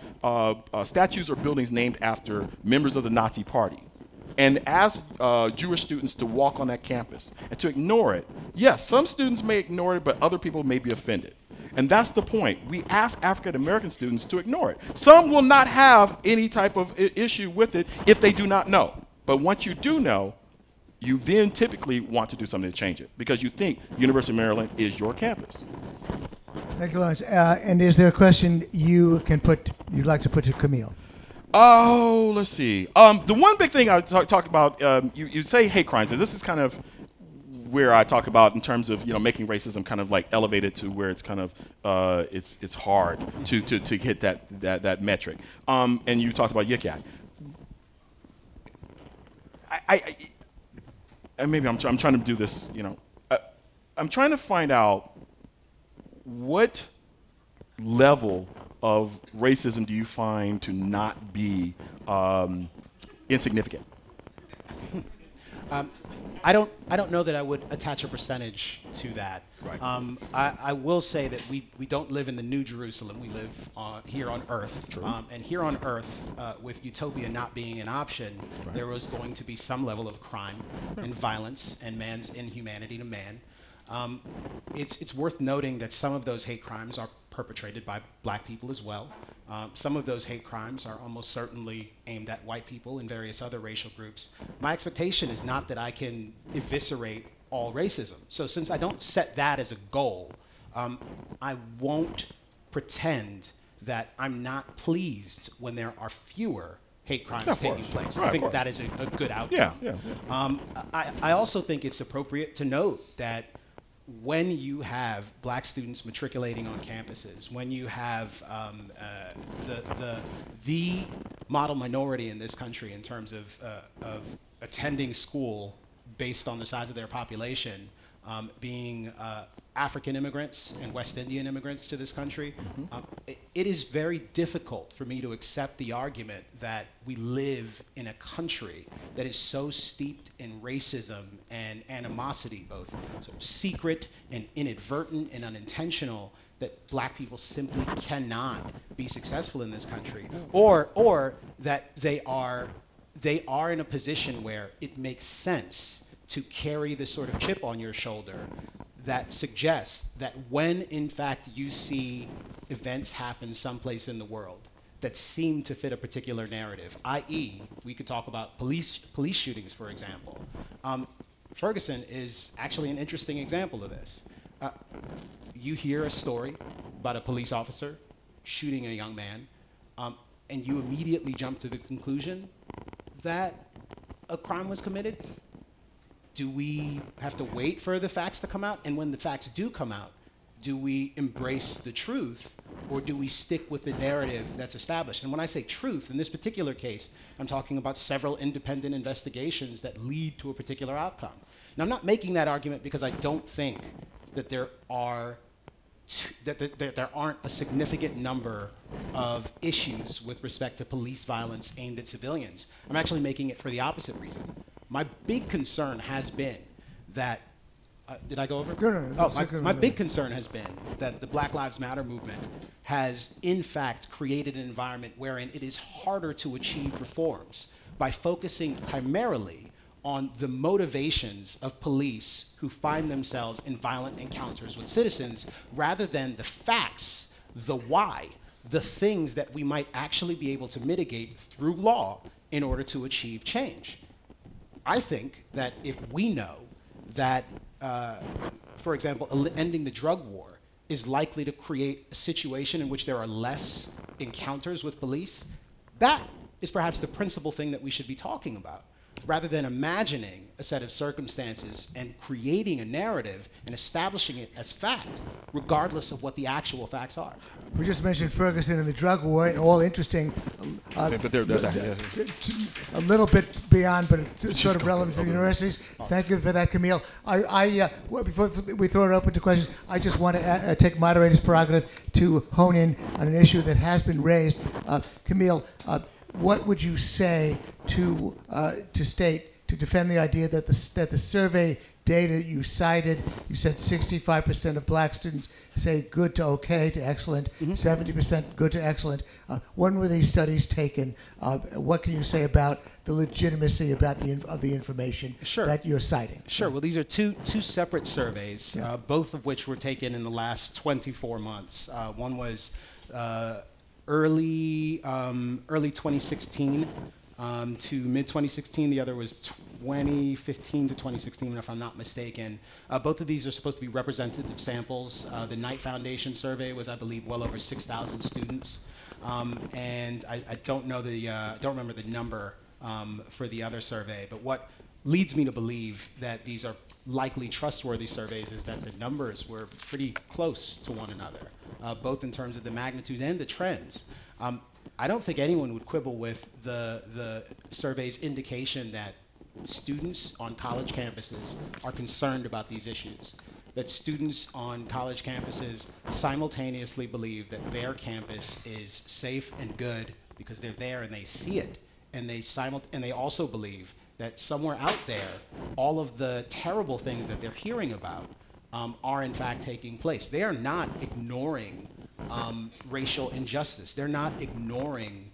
statues or buildings named after members of the Nazi Party, and asked Jewish students to walk on that campus and to ignore it, yes, some students may ignore it, but other people may be offended. And that's the point. We ask African American students to ignore it. Some will not have any type of issue with it if they do not know. But once you do know, you then typically want to do something to change it because you think University of Maryland is your campus. Thank you, Lawrence. And is there a question you'd like to put to Kmele? Oh, let's see. The one big thing I talk about, you say hate crimes, and this is kind of where I talk about in terms of making racism kind of like elevated to where it's kind of it's hard to hit that metric. And you talked about Yik Yak. And maybe I'm trying to do this. I'm trying to find out what level of racism do you find to not be insignificant? I don't know that I would attach a percentage to that. Right. I will say that we don't live in the New Jerusalem. We live here on Earth. True. And here on Earth, with utopia not being an option, Right. there was going to be some level of crime and violence and man's inhumanity to man. It's worth noting that some of those hate crimes are perpetrated by black people as well. Some of those hate crimes are almost certainly aimed at white people and various other racial groups. My expectation is not that I can eviscerate all racism. So since I don't set that as a goal, I won't pretend that I'm not pleased when there are fewer hate crimes taking place. Right, I think that is a good outcome. Yeah. I also think it's appropriate to note that when you have black students matriculating on campuses, when you have the model minority in this country in terms of attending school based on the size of their population, being African immigrants and West Indian immigrants to this country, it is very difficult for me to accept the argument that we live in a country that is so steeped in racism and animosity, both sort of secret and inadvertent and unintentional, that black people simply cannot be successful in this country, or that they are in a position where it makes sense to carry this sort of chip on your shoulder that suggests that when in fact you see events happen someplace in the world that seem to fit a particular narrative, i.e. we could talk about police shootings, for example. Ferguson is actually an interesting example of this. You hear a story about a police officer shooting a young man, and you immediately jump to the conclusion that a crime was committed. Do we have to wait for the facts to come out? And when the facts do come out, do we embrace the truth, or do we stick with the narrative that's established? And when I say truth, in this particular case, I'm talking about several independent investigations that lead to a particular outcome. Now, I'm not making that argument because I don't think that there aren't a significant number of issues with respect to police violence aimed at civilians. I'm actually making it for the opposite reason. My big concern has been that, did I go over? No. My big concern has been that the Black Lives Matter movement has in fact created an environment wherein it is harder to achieve reforms by focusing primarily on the motivations of police who find themselves in violent encounters with citizens, rather than the facts, the why, the things that we might actually be able to mitigate through law in order to achieve change. I think that if we know that, for example, ending the drug war is likely to create a situation in which there are less encounters with police, that is perhaps the principal thing that we should be talking about. rather than imagining a set of circumstances and creating a narrative and establishing it as fact, regardless of what the actual facts are. We just mentioned Ferguson and the drug war, and all interesting. A little bit beyond, but it's sort of relevant to the universities. Thank you for that, Kmele. Well, before we throw it open to questions, I just want to take moderator's prerogative to hone in on an issue that has been raised. Kmele, what would you say to defend the idea that the survey data you cited, you said 65% of black students say good to okay to excellent, 70% good to excellent. When were these studies taken? What can you say about the legitimacy of the information that you're citing? Sure. Well, these are two separate surveys, both of which were taken in the last 24 months. One was early 2016 to mid 2016. The other was 2015 to 2016, if I'm not mistaken. Both of these are supposed to be representative samples. The Knight Foundation survey was, I believe, well over 6,000 students, and I don't know don't remember the number for the other survey. But what leads me to believe that these are likely trustworthy surveys is that the numbers were pretty close to one another, both in terms of the magnitude and the trends. I don't think anyone would quibble with the survey's indication that students on college campuses are concerned about these issues, that students on college campuses simultaneously believe that their campus is safe and good because they're there and they see it, and they also believe that somewhere out there, all of the terrible things that they're hearing about are in fact taking place. They are not ignoring racial injustice. They're not ignoring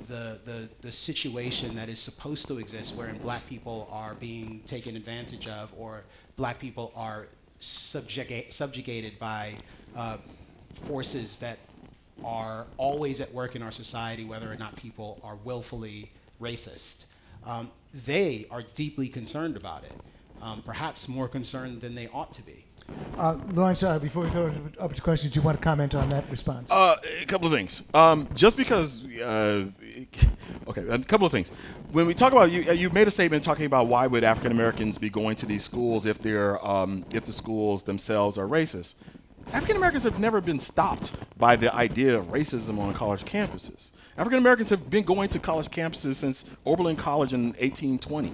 the situation that is supposed to exist wherein black people are being taken advantage of, or black people are subjugated by forces that are always at work in our society, whether or not people are willfully racist. They are deeply concerned about it, perhaps more concerned than they ought to be. Lawrence, before we throw it up to questions, do you want to comment on that response? A couple of things. Just because, okay, a couple of things. When we talk about, you made a statement talking about why would African Americans be going to these schools if if the schools themselves are racist. African Americans have never been stopped by the idea of racism on college campuses. African Americans have been going to college campuses since Oberlin College in 1820.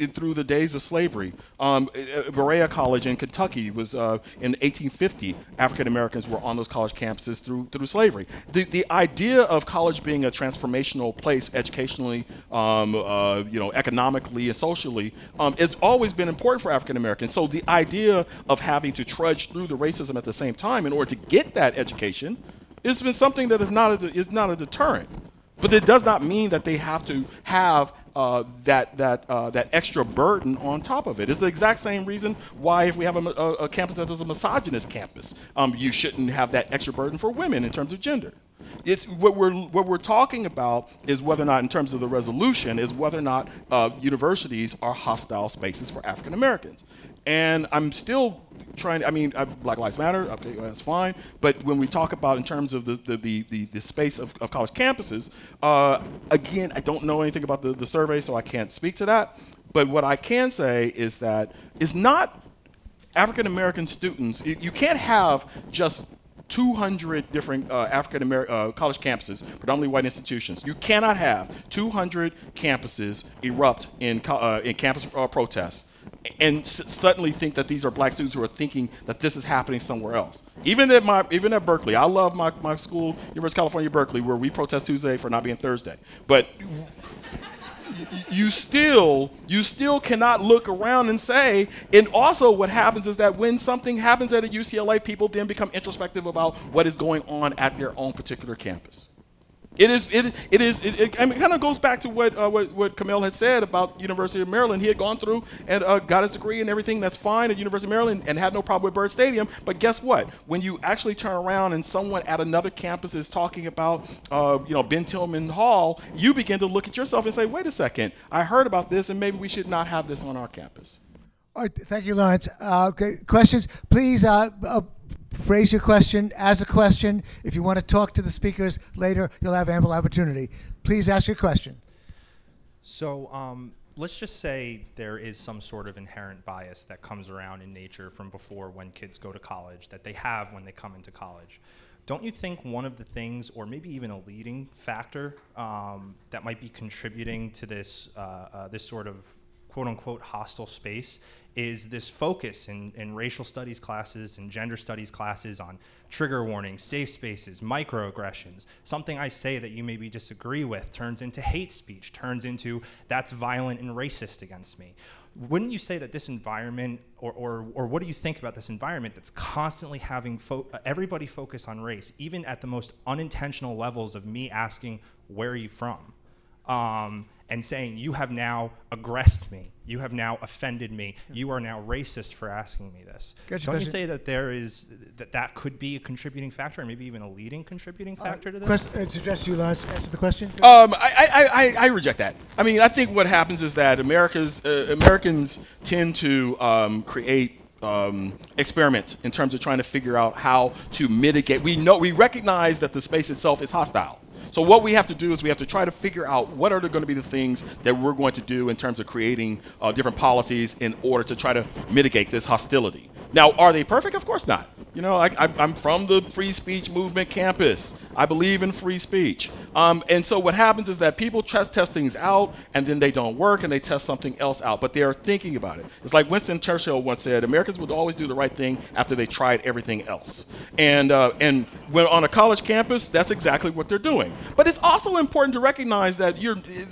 Through the days of slavery, Berea College in Kentucky was in 1850. African Americans were on those college campuses through slavery. The idea of college being a transformational place, educationally, economically, and socially, has always been important for African Americans. So the idea of having to trudge through the racism at the same time in order to get that education, it's been something that is not a deterrent, but it does not mean that they have to have that extra burden on top of it. It's the exact same reason why if we have a campus that is a misogynist campus, you shouldn't have that extra burden for women in terms of gender. It's what we're talking about is whether or not, in terms of the resolution, is whether or not universities are hostile spaces for African Americans. And I'm still trying. Black Lives Matter. Okay, well, that's fine. But when we talk about in terms of the space of college campuses, again, I don't know anything about the survey, so I can't speak to that. But what I can say is that it's not African American students. You can't have just 200 different African American college campuses, predominantly white institutions. You cannot have 200 campuses erupt in campus protests and suddenly think that these are black students who are thinking that this is happening somewhere else. Even at Berkeley, I love my school, University of California, Berkeley, where we protest Tuesday for not being Thursday. But you still cannot look around and say, and also what happens is that when something happens at a UCLA, people then become introspective about what is going on at their own particular campus. It kind of goes back to what Kmele had said about University of Maryland. He had gone through and got his degree and everything. That's fine at University of Maryland and had no problem with Byrd Stadium. But guess what? When you actually turn around and someone at another campus is talking about, Ben Tillman Hall, you begin to look at yourself and say, wait a second, I heard about this and maybe we should not have this on our campus. All right, thank you, Lawrence. Okay, questions? Please phrase your question as a question. If you want to talk to the speakers later, you'll have ample opportunity. Please ask your question. So let's just say there is some sort of inherent bias that comes around in nature from before when kids go to college that they have when they come into college. Don't you think one of the things, or maybe even a leading factor that might be contributing to this this sort of quote-unquote hostile space is this focus in racial studies classes and gender studies classes on trigger warnings, safe spaces, microaggressions? Something I say that you maybe disagree with turns into hate speech, turns into that's violent and racist against me. Wouldn't you say that this environment, or what do you think about this environment that's constantly having everybody focus on race, even at the most unintentional levels of me asking, where are you from? And saying, you have now aggressed me, you have now offended me, you are now racist for asking me this. Don't you say that there is, that could be a contributing factor, or maybe even a leading contributing factor to this? I suggest you, Lance, answer the question. I reject that. I mean, I think what happens is that Americans tend to create experiments in terms of trying to figure out how to mitigate. We recognize that the space itself is hostile. So what we have to do is we have to try to figure out what are going to be the things that we're going to do in terms of creating different policies in order to try to mitigate this hostility. Now, are they perfect? Of course not. You know, I'm from the free speech movement campus. I believe in free speech. And so what happens is that people test things out, and then they don't work, and they test something else out. But they are thinking about it. It's like Winston Churchill once said, Americans would always do the right thing after they tried everything else. And when on a college campus, that's exactly what they're doing. But it's also important to recognize that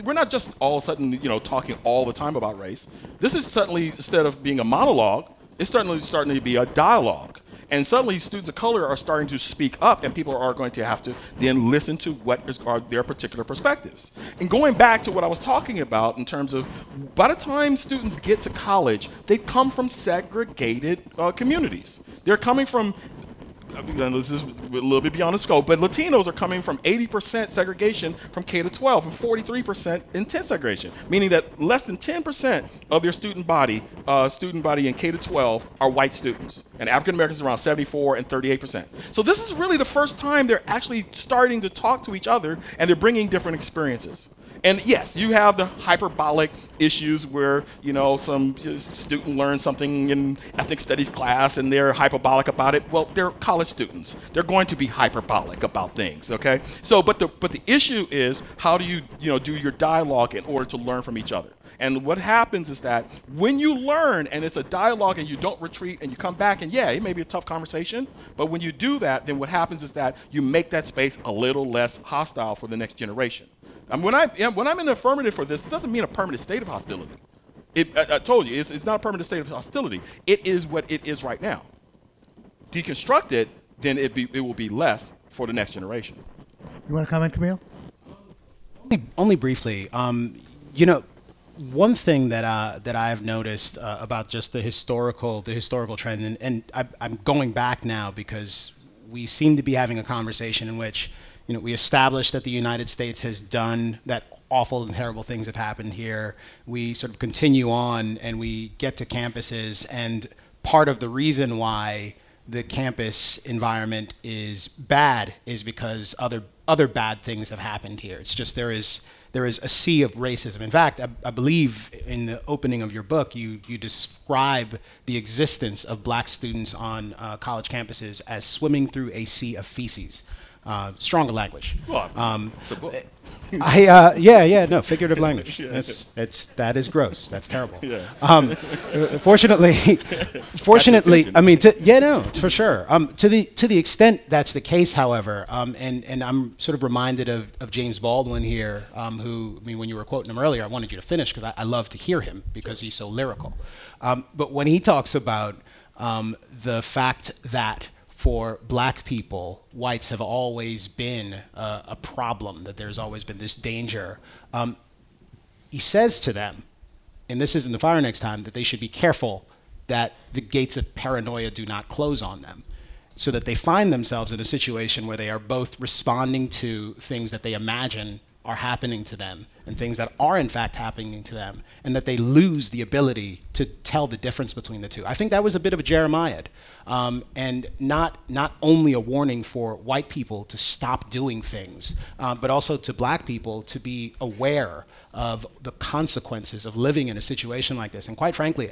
we're not just all of a sudden, talking all the time about race. This is suddenly, instead of being a monologue, it's certainly starting to be a dialogue. And suddenly students of color are starting to speak up, and people are going to have to then listen to what are their particular perspectives. And going back to what I was talking about in terms of by the time students get to college, they come from segregated communities. They're coming from, this is a little bit beyond the scope, but Latinos are coming from 80% segregation from K to 12 and 43% intense segregation, meaning that less than 10% of their student body in K to 12 are white students, and African Americans around 74 and 38%. So this is really the first time they're actually starting to talk to each other, and they're bringing different experiences. And yes, you have the hyperbolic issues where, some student learns something in ethnic studies class and they're hyperbolic about it. Well, they're college students. They're going to be hyperbolic about things, okay? So, but the issue is how do you, do your dialogue in order to learn from each other? And what happens is that when you learn and it's a dialogue and you don't retreat and you come back and it may be a tough conversation, but when you do that, then what happens is that you make that space a little less hostile for the next generation. When I'm in the affirmative for this, it doesn't mean a permanent state of hostility. I told you, it's not a permanent state of hostility. It is what it is right now. Deconstruct it, then it will be less for the next generation. You want to comment, Kmele? Only briefly. One thing that I've noticed about just the historical trend, and I'm going back now because we seem to be having a conversation in which we established that the United States has done that. Awful and terrible things have happened here. We sort of continue on and we get to campuses, and part of the reason why the campus environment is bad is because other bad things have happened here. It's just there is a sea of racism. In fact, I believe in the opening of your book, you describe the existence of black students on college campuses as swimming through a sea of feces. Stronger language. Well, it's a book. Figurative language. That is gross. That's terrible. Yeah. Fortunately, I mean, for sure. To the extent that's the case, however, and I'm sort of reminded of James Baldwin here, who, when you were quoting him earlier, I wanted you to finish because I love to hear him because he's so lyrical. But when he talks about the fact that for black people, whites have always been a problem, that there's always been this danger. He says to them, and this is in The Fire Next Time, that they should be careful that the gates of paranoia do not close on them, so that they find themselves in a situation where they are both responding to things that they imagine are happening to them and things that are in fact happening to them, and that they lose the ability to tell the difference between the two. I think that was a bit of a Jeremiad, and not only a warning for white people to stop doing things, but also to black people to be aware of the consequences of living in a situation like this. And quite frankly,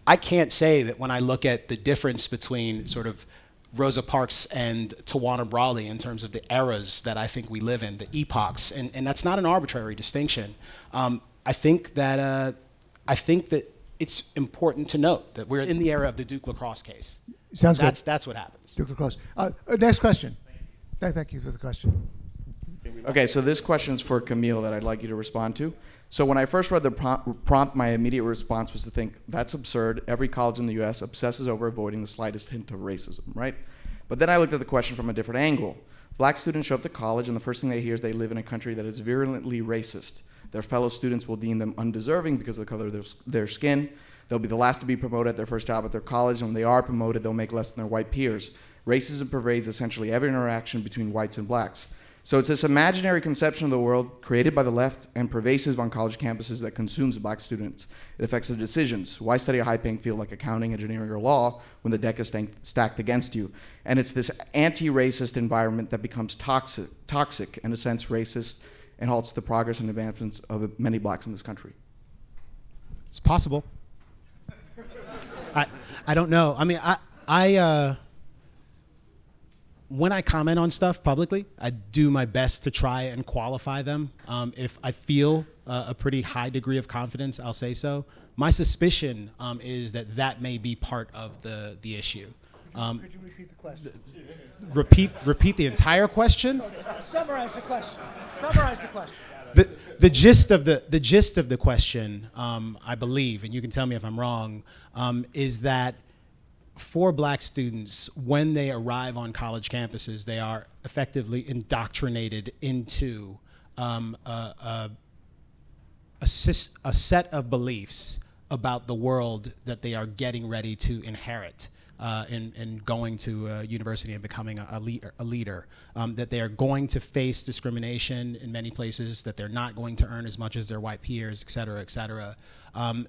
I can't say that when I look at the difference between sort of Rosa Parks and Tawana Brawley in terms of the eras that I think we live in, the epochs, and that's not an arbitrary distinction. I think that it's important to note that we're in the era of the Duke lacrosse case. Sounds good. That's what happens. Duke lacrosse. Next question. Thank you for the question. Okay, so this question's for Kmele that I'd like you to respond to. So when I first read the prompt, my immediate response was to think, that's absurd. Every college in the US obsesses over avoiding the slightest hint of racism, right? But then I looked at the question from a different angle. Black students show up to college, and the first thing they hear is they live in a country that is virulently racist. Their fellow students will deem them undeserving because of the color of their skin. They'll be the last to be promoted at their first job at their college, and when they are promoted, they'll make less than their white peers. Racism pervades essentially every interaction between whites and blacks. So it's this imaginary conception of the world created by the left and pervasive on college campuses that consumes black students. It affects their decisions. Why study a high-paying field like accounting, engineering, or law when the deck is stacked against you? And it's this anti-racist environment that becomes toxic, in a sense racist, and halts the progress and advancements of many blacks in this country. It's possible. I don't know. I mean, when I comment on stuff publicly, I do my best to try and qualify them. If I feel a pretty high degree of confidence, I'll say so. My suspicion is that that may be part of the issue. Could you repeat the question? Repeat the entire question? No, summarize the question. Summarize the question. The gist of the question, I believe, and you can tell me if I'm wrong, is that for black students, when they arrive on college campuses, they are effectively indoctrinated into a set of beliefs about the world that they are getting ready to inherit in going to a university and becoming a leader, that they are going to face discrimination in many places, that they're not going to earn as much as their white peers, et cetera, et cetera.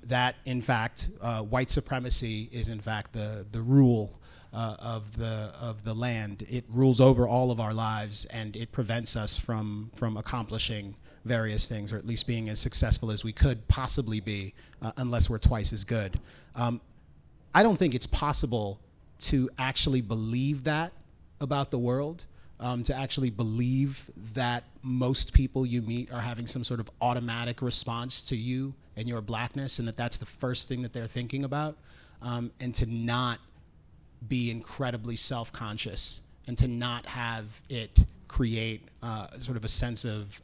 That in fact, white supremacy is in fact the rule of the land. It rules over all of our lives, and it prevents us from accomplishing various things, or at least being as successful as we could possibly be, unless we're twice as good. I don't think it's possible to actually believe that about the world, to actually believe that most people you meet are having some sort of automatic response to you and your blackness, and that that's the first thing that they're thinking about, and to not be incredibly self-conscious, and to not have it create sort of a sense of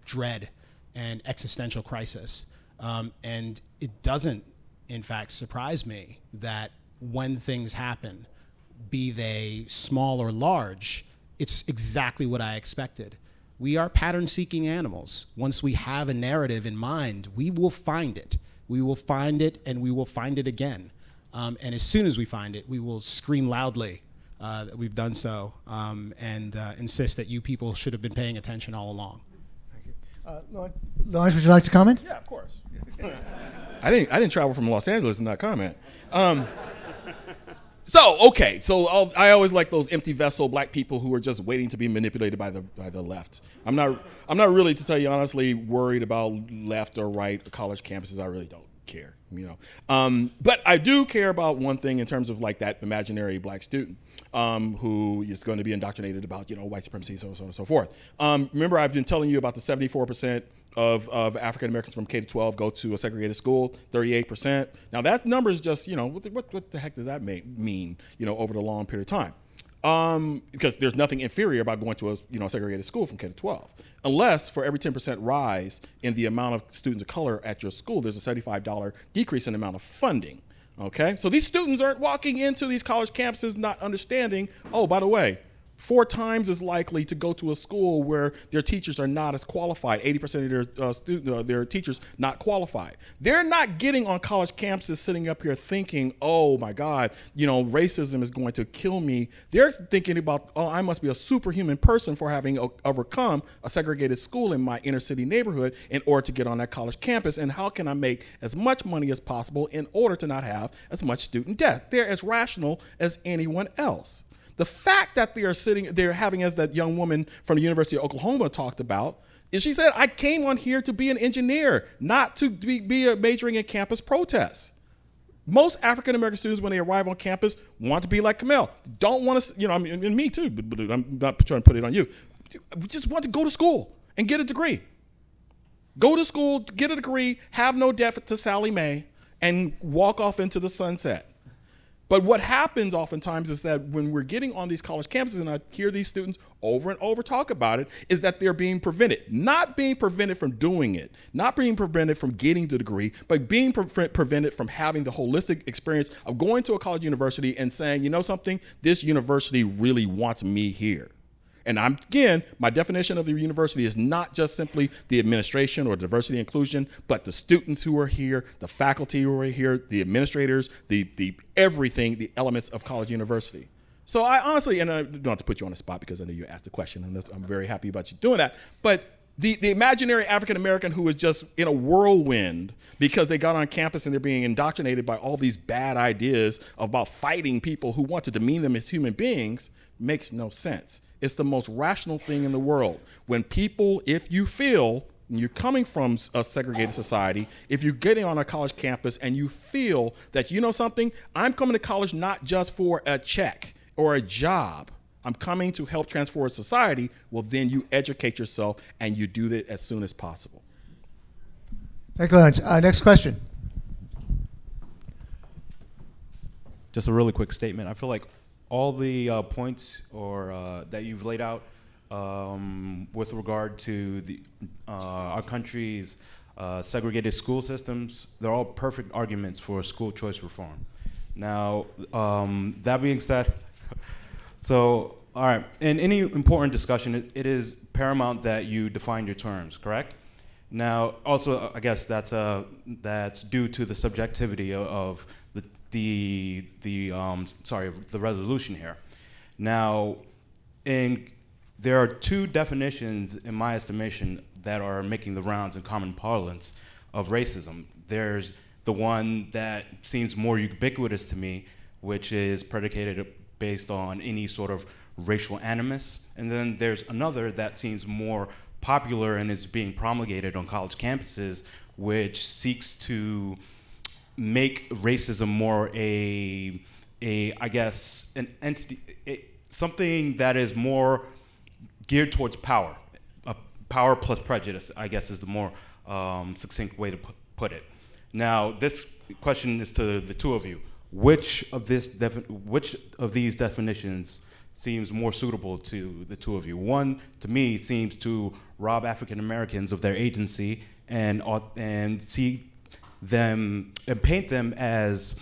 dread and existential crisis. And it doesn't, in fact, surprise me that when things happen, be they small or large, it's exactly what I expected. We are pattern-seeking animals. Once we have a narrative in mind, we will find it. We will find it, and we will find it again. And as soon as we find it, we will scream loudly that we've done so, and insist that you people should have been paying attention all along. Thank you. Lawrence, would you like to comment? Yeah, of course. I didn't travel from Los Angeles and not comment. So I always like those empty vessel black people who are just waiting to be manipulated by the left. I'm not really, to tell you honestly, worried about left or right college campuses. I really don't care, you know. But I do care about one thing in terms of like that imaginary black student who is going to be indoctrinated about, you know, white supremacy, so on and so forth. Remember, I've been telling you about the 74% of African Americans from K to 12 go to a segregated school, 38%. Now that number is just, you know, what the heck does that mean, you know, over the long period of time? Because there's nothing inferior about going to a, you know, segregated school from K to 12, unless for every 10% rise in the amount of students of color at your school, there's a $75 decrease in the amount of funding. Okay, so these students aren't walking into these college campuses not understanding, oh, by the way, 4 times as likely to go to a school where their teachers are not as qualified. 80% of their teachers not qualified. They're not getting on college campuses sitting up here thinking, oh my God, racism is going to kill me. They're thinking about, oh, I must be a superhuman person for having overcome a segregated school in my inner city neighborhood in order to get on that college campus, and how can I make as much money as possible in order to not have as much student debt. They're as rational as anyone else. The fact that they're having, as that young woman from the University of Oklahoma talked about, is she said, I came on here to be an engineer, not to be majoring in campus protests. Most African-American students, when they arrive on campus, want to be like Kmele. Don't want to, and me too, but I'm not trying to put it on you. We just want to go to school and get a degree. Go to school, get a degree, have no debt to Sally Mae, and walk off into the sunset. But what happens oftentimes is that when we're getting on these college campuses, and I hear these students over and over talk about it, is that they're being prevented. Not being prevented from doing it, not being prevented from getting the degree, but being prevented from having the holistic experience of going to a college university and saying, you know something, this university really wants me here. And again, my definition of the university is not just simply the administration or diversity inclusion, but the students who are here, the faculty who are here, the administrators, the everything, the elements of college university. So I honestly, and I don't have to put you on the spot because I know you asked the question, and I'm very happy about you doing that, but the imaginary African-American who is just in a whirlwind because they got on campus and they're being indoctrinated by all these bad ideas about fighting people who want to demean them as human beings makes no sense. It's the most rational thing in the world. When people, if you feel, you're coming from a segregated society, if you're getting on a college campus and you feel that, you know something, I'm coming to college not just for a check or a job, I'm coming to help transform society, well, then you educate yourself and you do that as soon as possible. Thank you, Lawrence. Next question. Just a really quick statement. I feel like all the points that you've laid out with regard to our country's segregated school systems, they're all perfect arguments for school choice reform. Now, that being said, so, all right, in any important discussion, it is paramount that you define your terms, correct? Now, also, I guess that's due to the subjectivity of the resolution here. Now, there are 2 definitions, in my estimation, that are making the rounds in common parlance of racism. There's the one that seems more ubiquitous to me, which is predicated based on any sort of racial animus, and then there's another that seems more popular and is being promulgated on college campuses, which seeks to make racism more I guess, an entity, something that is more geared towards power. Power plus prejudice, I guess, is the more succinct way to put it. Now, this question is to the 2 of you. Which of these definitions seems more suitable to the 2 of you? One, to me, seems to rob African Americans of their agency and see them and paint them as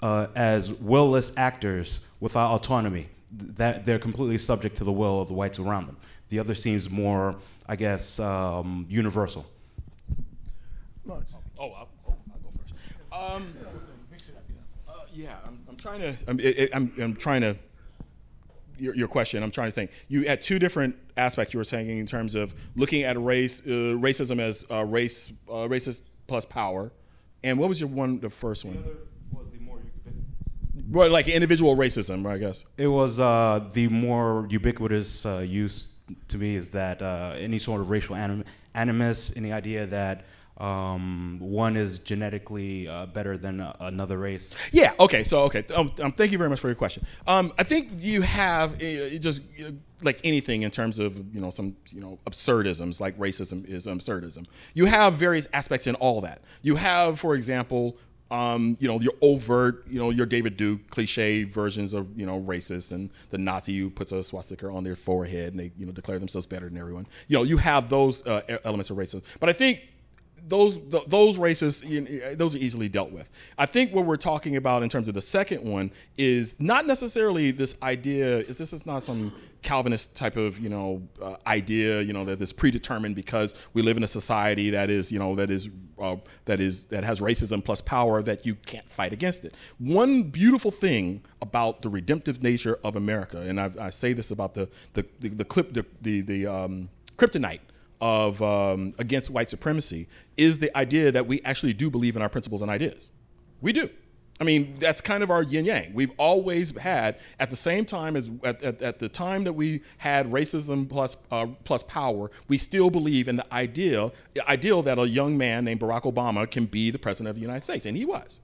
willless actors without autonomy, that they're completely subject to the will of the whites around them. The other seems more, I guess, universal. I'll go first. Yeah, I'm trying to. Your question. I'm trying to think. You had 2 different aspects you were saying in terms of looking at racism as racist plus power, and what was the first one? The other was the more ubiquitous. Well, like individual racism, I guess. It was the more ubiquitous use to me is that any sort of racial animus, any idea that one is genetically better than another race. Yeah. Okay. So thank you very much for your question. I think you have like anything in terms of some absurdisms, like racism is absurdism. You have various aspects in all that. You have, for example, your overt, your David Duke cliche versions of racist, and the Nazi who puts a swastika on their forehead and they declare themselves better than everyone. You have those elements of racism. But I think those races, those are easily dealt with. I think what we're talking about in terms of the second one is not necessarily this idea. This is not some Calvinist type of idea, that is predetermined because we live in a society that has racism plus power, that you can't fight against it. One beautiful thing about the redemptive nature of America, and I say this about the kryptonite of against white supremacy, is the idea that we actually do believe in our principles and ideas. We do. I mean, that's kind of our yin yang. We've always had, at the same time as at the time that we had racism plus power, we still believe in the ideal that a young man named Barack Obama can be the president of the United States, and he was.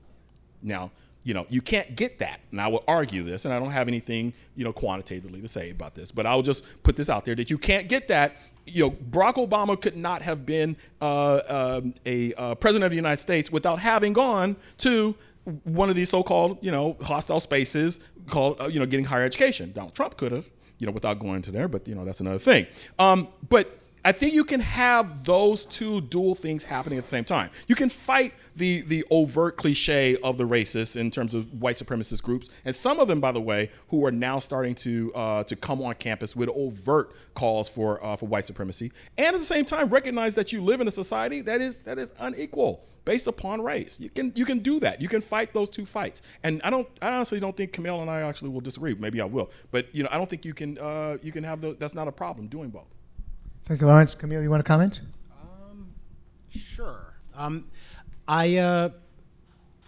Now, you can't get that, and I will argue this, and I don't have anything, quantitatively to say about this, but I'll just put this out there, that you can't get that. Barack Obama could not have been a president of the United States without having gone to one of these so-called, hostile spaces called, getting higher education. Donald Trump could have, without going to there, but, that's another thing. But I think you can have those two dual things happening at the same time. You can fight the overt cliche of the racists in terms of white supremacist groups, and some of them, by the way, who are now starting to come on campus with overt calls for white supremacy, and at the same time recognize that you live in a society that is unequal based upon race. You can do that. You can fight those two fights, and I honestly don't think Kmele and I actually will disagree. Maybe I will, but I don't think you can have that's not a problem doing both. Thank you, Lawrence. Kmele, you want to comment? Sure. I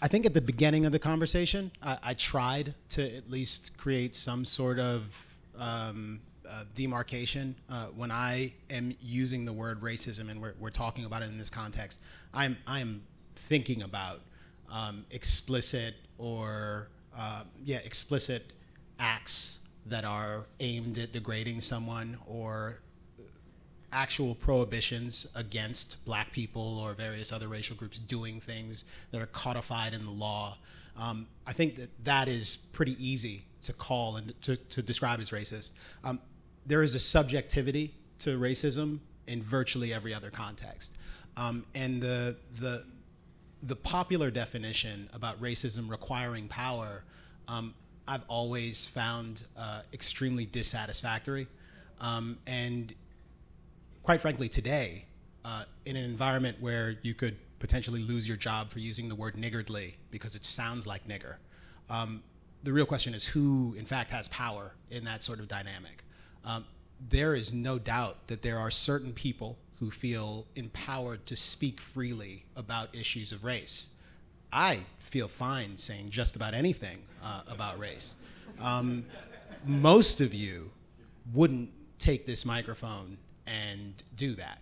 think at the beginning of the conversation, I tried to at least create some sort of demarcation. When I am using the word racism and we're talking about it in this context, I'm thinking about explicit acts that are aimed at degrading someone, or actual prohibitions against black people or various other racial groups doing things that are codified in the law. I think that is pretty easy to call and to describe as racist. There is a subjectivity to racism in virtually every other context. And the popular definition about racism requiring power, I've always found extremely dissatisfactory. And quite frankly, today, in an environment where you could potentially lose your job for using the word niggardly because it sounds like nigger, the real question is who, in fact, has power in that sort of dynamic. There is no doubt that there are certain people who feel empowered to speak freely about issues of race. I feel fine saying just about anything about race. Most of you wouldn't take this microphone and do that.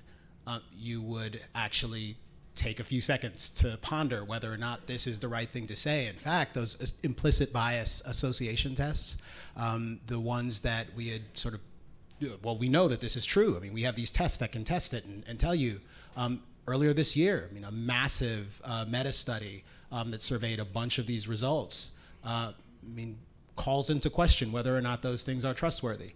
You would actually take a few seconds to ponder whether or not this is the right thing to say. In fact, those implicit bias association tests, the ones that we had sort of, well, we know that this is true. I mean, we have these tests that can test it and tell you. Earlier this year, a massive meta study that surveyed a bunch of these results, calls into question whether or not those things are trustworthy.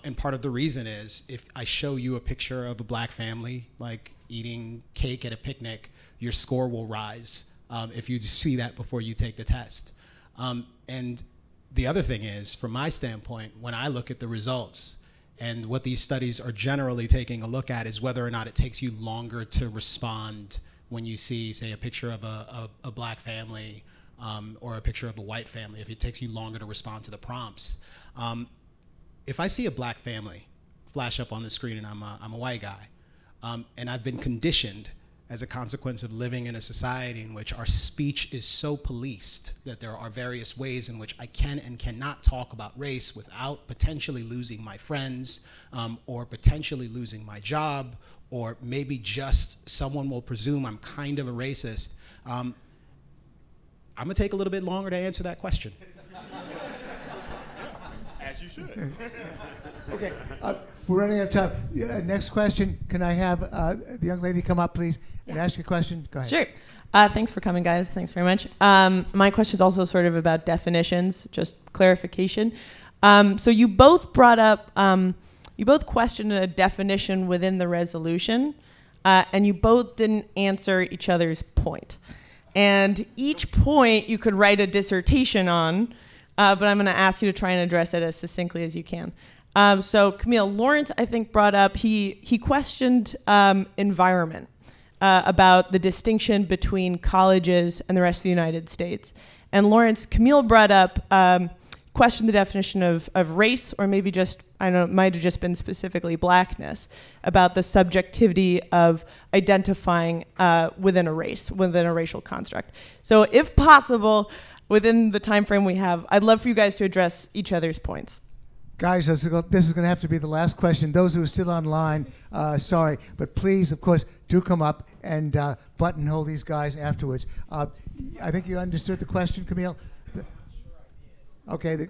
And part of the reason is, if I show you a picture of a black family like eating cake at a picnic, your score will rise if you see that before you take the test. And the other thing is, from my standpoint, when I look at the results, and what these studies are generally taking a look at is whether or not it takes you longer to respond when you see, say, a picture of a black family or a picture of a white family, if it takes you longer to respond to the prompts. If I see a black family flash up on the screen and I'm a white guy, and I've been conditioned as a consequence of living in a society in which our speech is so policed that there are various ways in which I can and cannot talk about race without potentially losing my friends, or potentially losing my job, or maybe just someone will presume I'm kind of a racist, I'm gonna take a little bit longer to answer that question. As you should. Okay, we're running out of time. Next question. Can I have the young lady come up, please, and ask your question? Go ahead. Sure. Thanks for coming, guys. Thanks very much. My question is also sort of about definitions, just clarification. So you both brought up, you both questioned a definition within the resolution. and you both didn't answer each other's point. And each point you could write a dissertation on, but I'm going to ask you to try and address it as succinctly as you can. So Kmele, Lawrence, I think, brought up, he questioned environment, about the distinction between colleges and the rest of the United States. And Lawrence, Kmele brought up, questioned the definition of race, or maybe just, I don't know, it might have just been specifically blackness, about the subjectivity of identifying within a race, within a racial construct. So if possible, within the time frame we have, I'd love for you guys to address each other's points. Guys, this is going to have to be the last question. Those who are still online, sorry, but please, of course, do come up and buttonhole these guys afterwards. I think you understood the question, Kmele? Okay,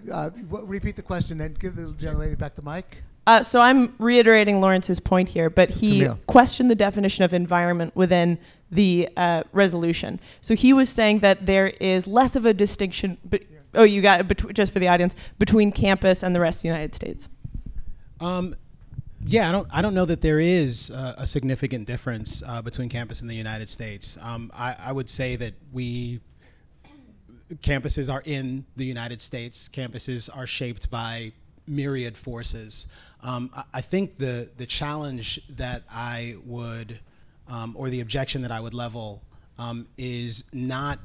repeat the question, then give the gentlelady back the mic. So I'm reiterating Lawrence's point here, but he Kmele. questioned the definition of environment within the resolution. So he was saying that there is less of a distinction, oh, you got it, just for the audience, between campus and the rest of the United States. Yeah, I don't know that there is a significant difference between campus and the United States. I would say that campuses are in the United States. Campuses are shaped by myriad forces. I think the challenge that I would, or the objection that I would level, is not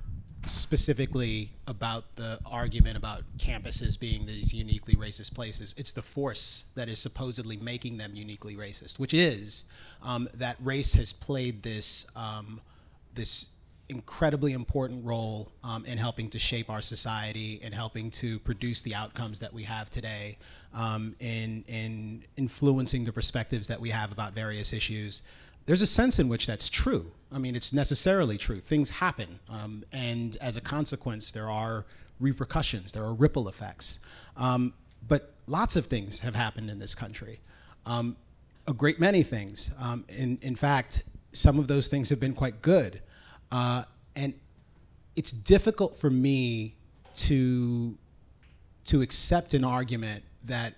specifically about the argument about campuses being these uniquely racist places. It's the force that is supposedly making them uniquely racist, which is that race has played this this incredibly important role in helping to shape our society and helping to produce the outcomes that we have today, in influencing the perspectives that we have about various issues. There's a sense in which that's true. I mean, it's necessarily true. Things happen, and as a consequence, there are repercussions, there are ripple effects. But lots of things have happened in this country, a great many things. In fact, some of those things have been quite good. And it's difficult for me to accept an argument that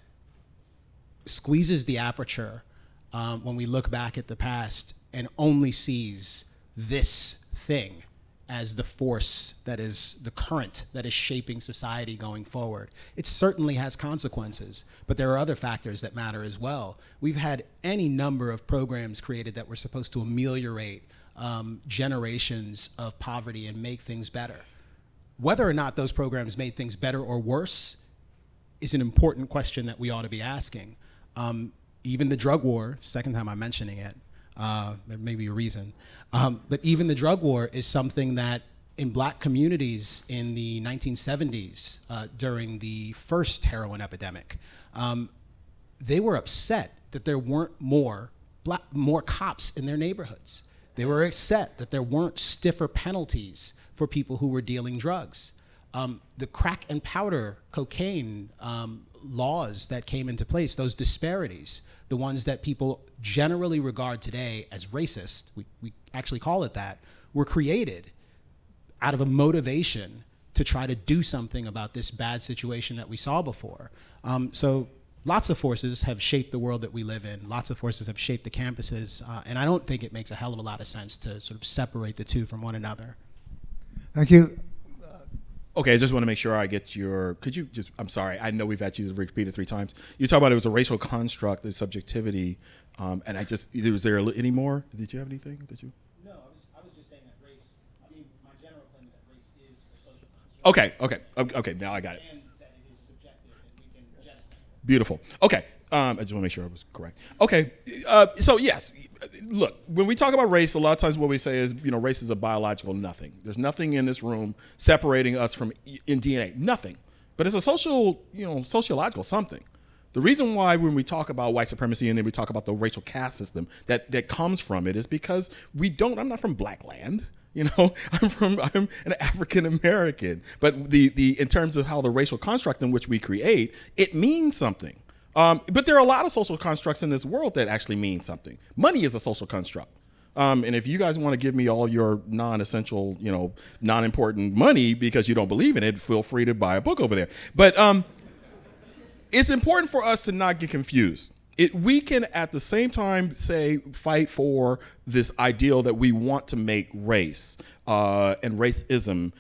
squeezes the aperture when we look back at the past and only sees this thing as the force that is the current that is shaping society going forward. It certainly has consequences, but there are other factors that matter as well. We've had any number of programs created that were supposed to ameliorate generations of poverty and make things better. Whether or not those programs made things better or worse is an important question that we ought to be asking. Even the drug war, second time I'm mentioning it, there may be a reason, but even the drug war is something that in black communities in the 1970s, during the first heroin epidemic, they were upset that there weren't more cops in their neighborhoods. They were upset that there weren't stiffer penalties for people who were dealing drugs. The crack and powder cocaine laws that came into place, those disparities, the ones that people generally regard today as racist, we actually call it that, were created out of a motivation to try to do something about this bad situation that we saw before. So lots of forces have shaped the world that we live in. Lots of forces have shaped the campuses. And I don't think it makes a hell of a lot of sense to sort of separate the two from one another. Thank you. Okay, I just want to make sure I get your, could you just, I'm sorry, I know we've had you repeat it 3 times. You talk about it was a racial construct, the subjectivity, and I just, was there any more? Did you have anything? Did you? No, I was just saying that race, I mean, my general claim is that race is a social construct. Okay, now I got it. And that it is subjective and we can jettison it. Beautiful. Okay, I just want to make sure I was correct. Okay, so yes, look, when we talk about race, a lot of times what we say is, race is a biological nothing. There's nothing in this room separating us from in DNA, nothing. But it's a social, sociological something. The reason why when we talk about white supremacy and then we talk about the racial caste system that comes from it is because I'm not from black land. I'm an African American. But in terms of how the racial construct in which we create, it means something. But there are a lot of social constructs in this world that actually mean something. Money is a social construct. And if you guys want to give me all your non-essential, non-important money because you don't believe in it, feel free to buy a book over there. But it's important for us to not get confused. We can at the same time fight for this ideal that we want to make race and racism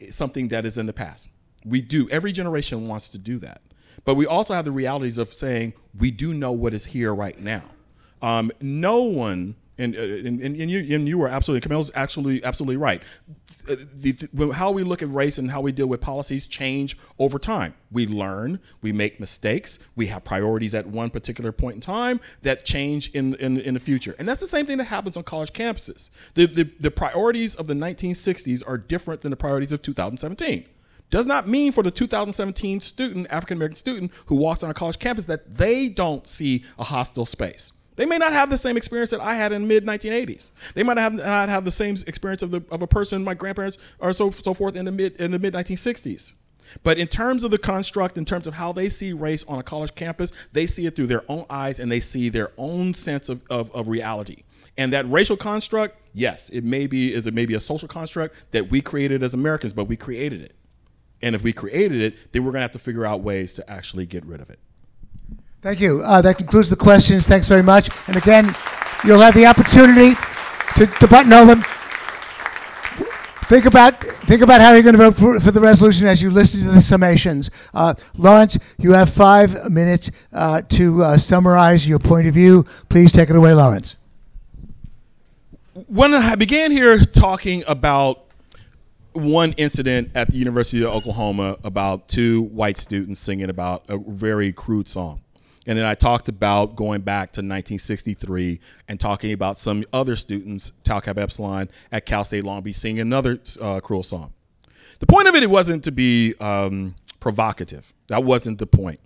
something that is in the past. We do. Every generation wants to do that. But we also have the realities of saying we do know what is here right now. No one, and you were absolutely, Kmele's absolutely right. How we look at race and how we deal with policies change over time. We learn, we make mistakes, we have priorities at one particular point in time that change in the future. And that's the same thing that happens on college campuses. The priorities of the 1960s are different than the priorities of 2017. Does not mean for the 2017 student, African-American student who walks on a college campus that they don't see a hostile space. They may not have the same experience that I had in the mid-1980s. They might not have the same experience of a person, my grandparents, or so forth in the mid-1960s. But in terms of the construct, in terms of how they see race on a college campus, they see it through their own eyes and they see their own sense of reality. And that racial construct, yes, it may be a social construct that we created as Americans, but we created it. And if we created it, then we're going to have to figure out ways to actually get rid of it. Thank you. That concludes the questions. Thanks very much. And again, you'll have the opportunity to buttonhole them. Think about how you're going to vote for the resolution as you listen to the summations. Lawrence, you have 5 minutes to summarize your point of view. Please take it away, Lawrence. When I began here talking about one incident at the University of Oklahoma about 2 white students singing about a very crude song. And then I talked about going back to 1963 and talking about some other students, Tau Kappa Epsilon at Cal State Long Beach, singing another cruel song. The point of it wasn't to be provocative. That wasn't the point.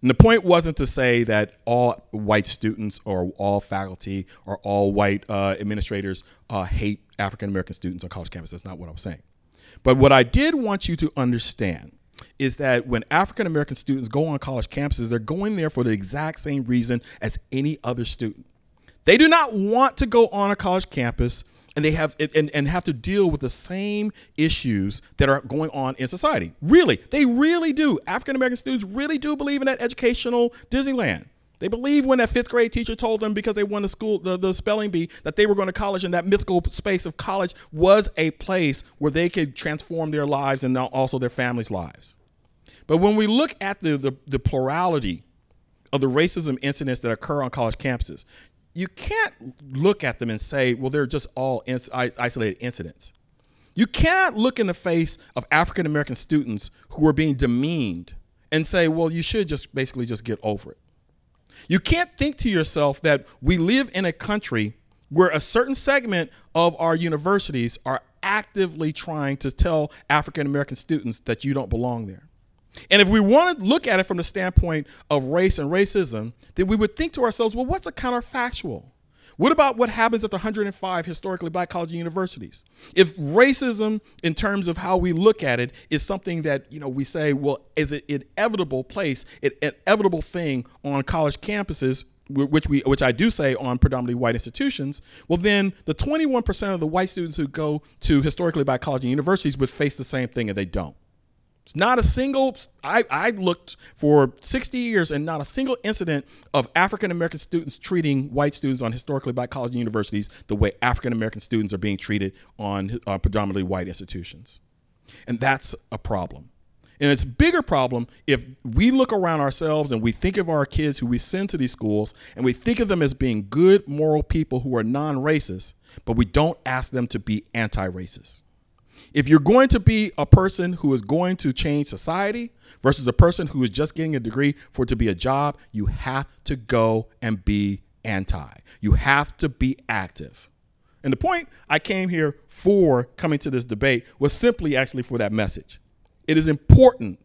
And the point wasn't to say that all white students or all faculty or all white administrators hate African-American students on college campuses. That's not what I was saying. But what I did want you to understand is that when African-American students go on college campuses, they're going there for the exact same reason as any other student. They do not want to go on a college campus and they have to deal with the same issues that are going on in society. Really, they really do. African-American students really do believe in that educational Disneyland. They believe when that 5th grade teacher told them because they won the spelling bee that they were going to college, and that mythical space of college was a place where they could transform their lives and also their families' lives. But when we look at the plurality of the racism incidents that occur on college campuses, you can't look at them and say, well, they're just all isolated incidents. You cannot look in the face of African-American students who are being demeaned and say, well, you should just basically just get over it. You can't think to yourself that we live in a country where a certain segment of our universities are actively trying to tell African-American students that you don't belong there. And if we want to look at it from the standpoint of race and racism, then we would think to ourselves, well, what's a counterfactual? What about what happens at the 105 historically black colleges and universities? If racism, in terms of how we look at it, is something that, we say, well, is it an inevitable place, an inevitable thing on college campuses, which I do say on predominantly white institutions, well, then the 21% of the white students who go to historically black colleges and universities would face the same thing, and they don't. It's not a single, I looked for 60 years and not a single incident of African-American students treating white students on historically black colleges and universities the way African-American students are being treated on predominantly white institutions. And that's a problem. And it's a bigger problem if we look around ourselves and we think of our kids who we send to these schools and we think of them as being good, moral people who are non-racist, but we don't ask them to be anti-racist. If you're going to be a person who is going to change society versus a person who is just getting a degree for it to be a job, you have to go and be anti. You have to be active. And the point I came here for coming to this debate was simply actually for that message. It is important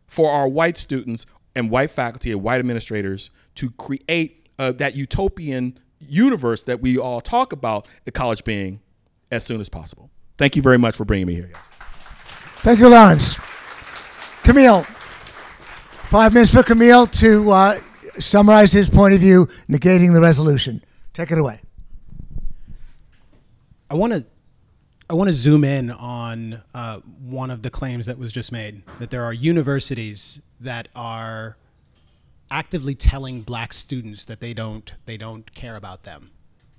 for our white students and white faculty and white administrators to create that utopian universe that we all talk about the college being as soon as possible. Thank you very much for bringing me here, guys. Thank you, Lawrence. Kmele, 5 minutes for Kmele to summarize his point of view, negating the resolution. Take it away. I want to zoom in on one of the claims that was just made, that there are universities that are actively telling black students that they don't care about them,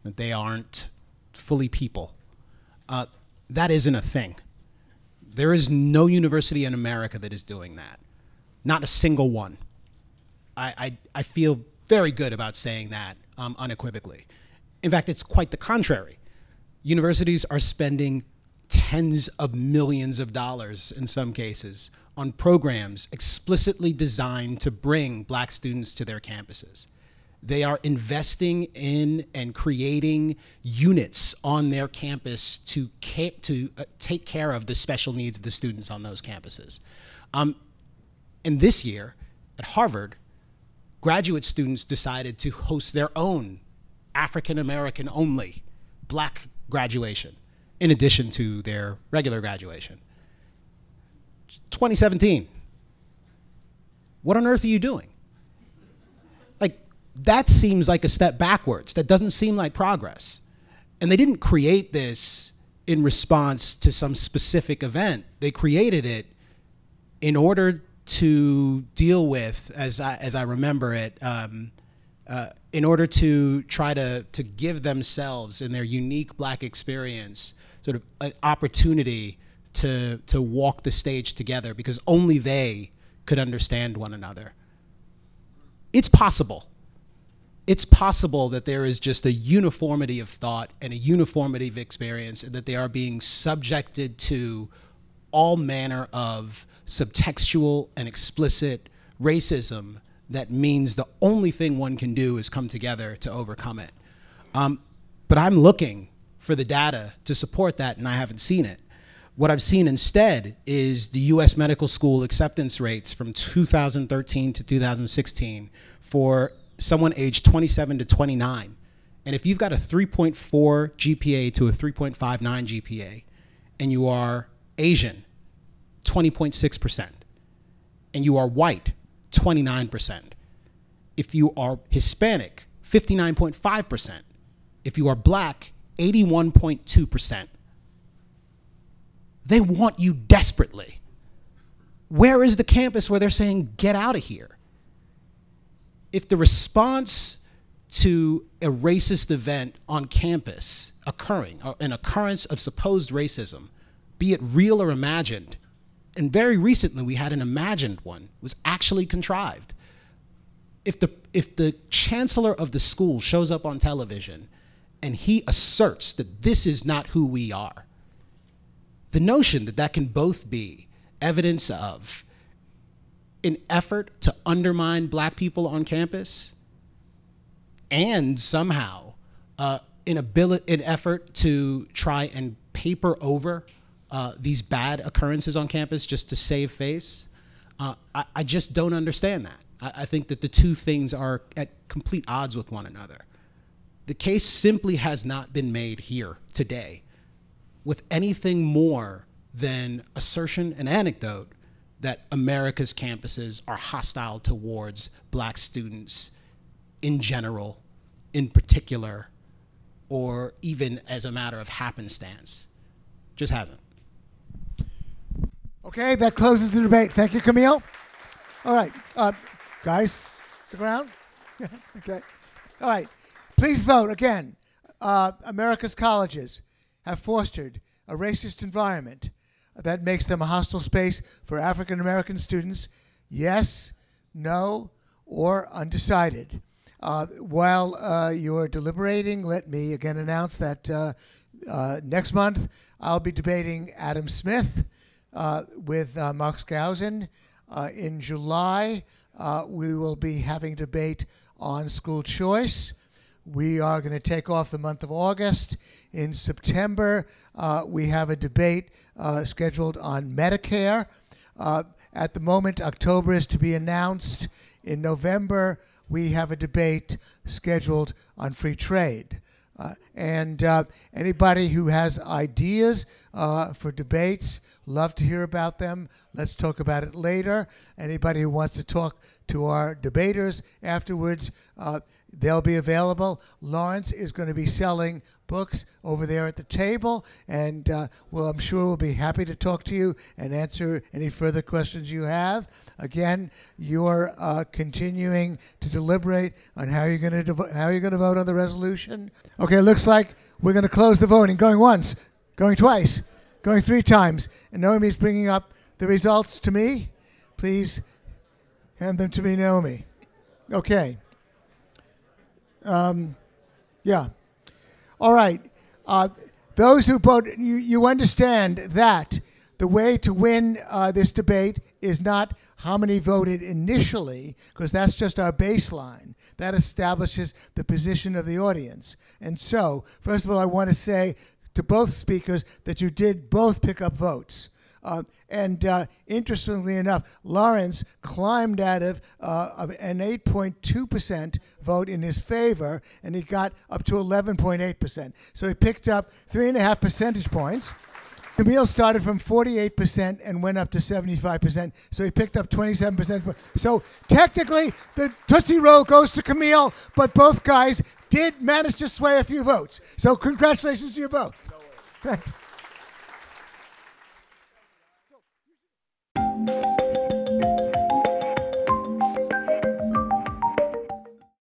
that they aren't fully people. That isn't a thing. There is no university in America that is doing that. Not a single one. I feel very good about saying that unequivocally. In fact, it's quite the contrary. Universities are spending tens of millions of dollars in some cases on programs explicitly designed to bring black students to their campuses. They are investing in and creating units on their campus to take care of the special needs of the students on those campuses. And this year at Harvard, graduate students decided to host their own African American only black graduation in addition to their regular graduation. 2017. What on earth are you doing? Like, that seems like a step backwards. That doesn't seem like progress. And they didn't create this in response to some specific event. They created it in order to deal with, as I remember it, in order to try to give themselves in their unique black experience sort of an opportunity to walk the stage together, because only they could understand one another. It's possible. It's possible that there is just a uniformity of thought and a uniformity of experience, and that they are being subjected to all manner of subtextual and explicit racism that means the only thing one can do is come together to overcome it. But I'm looking for the data to support that, and I haven't seen it. What I've seen instead is the US medical school acceptance rates from 2013 to 2016 for someone aged 27 to 29. And if you've got a 3.4 GPA to a 3.59 GPA, and you are Asian, 20.6%, and you are white, 29%. If you are Hispanic, 59.5%. If you are black, 81.2%. They want you desperately. Where is the campus where they're saying, get out of here? If the response to a racist event on campus occurring, or an occurrence of supposed racism, be it real or imagined, and very recently we had an imagined one, was actually contrived. If the chancellor of the school shows up on television and he asserts that this is not who we are, the notion that that can both be evidence of an effort to undermine black people on campus and somehow an effort to try and paper over these bad occurrences on campus just to save face, I just don't understand that. I think that the two things are at complete odds with one another. The case simply has not been made here today with anything more than assertion and anecdote that America's campuses are hostile towards black students in general, in particular, or even as a matter of happenstance. Just hasn't. Okay, that closes the debate. Thank you, Kmele. All right, guys, stick around. Okay. All right, please vote again. America's colleges have fostered a racist environment that makes them a hostile space for African American students. Yes, no, or undecided. While you're deliberating, let me again announce that next month I'll be debating Adam Smith with Mark Skousen. In July, we will be having a debate on school choice. We are going to take off the month of August. In September, we have a debate scheduled on Medicare. At the moment, October is to be announced. In November, we have a debate scheduled on free trade. And anybody who has ideas for debates, love to hear about them. Let's talk about it later. Anybody who wants to talk to our debaters afterwards, they'll be available. Lawrence is going to be selling books over there at the table, and well, I'm sure we'll be happy to talk to you and answer any further questions you have. Again, you're continuing to deliberate on how you're going to vote on the resolution. Okay, looks like we're going to close the voting. Going once, going twice, going 3 times, and Naomi's bringing up the results to me. Please hand them to me, Naomi. Okay. Yeah. All right. Those who vote, you understand that the way to win this debate is not how many voted initially, because that's just our baseline. That establishes the position of the audience. And so, first of all, I want to say to both speakers that you did both pick up votes. Interestingly enough, Lawrence climbed out of an 8.2% vote in his favor, and he got up to 11.8%. So he picked up 3.5 percentage points. Kmele started from 48% and went up to 75%. So he picked up 27%. So technically, the Tootsie Roll goes to Kmele, but both guys did manage to sway a few votes. So congratulations to you both. Thanks.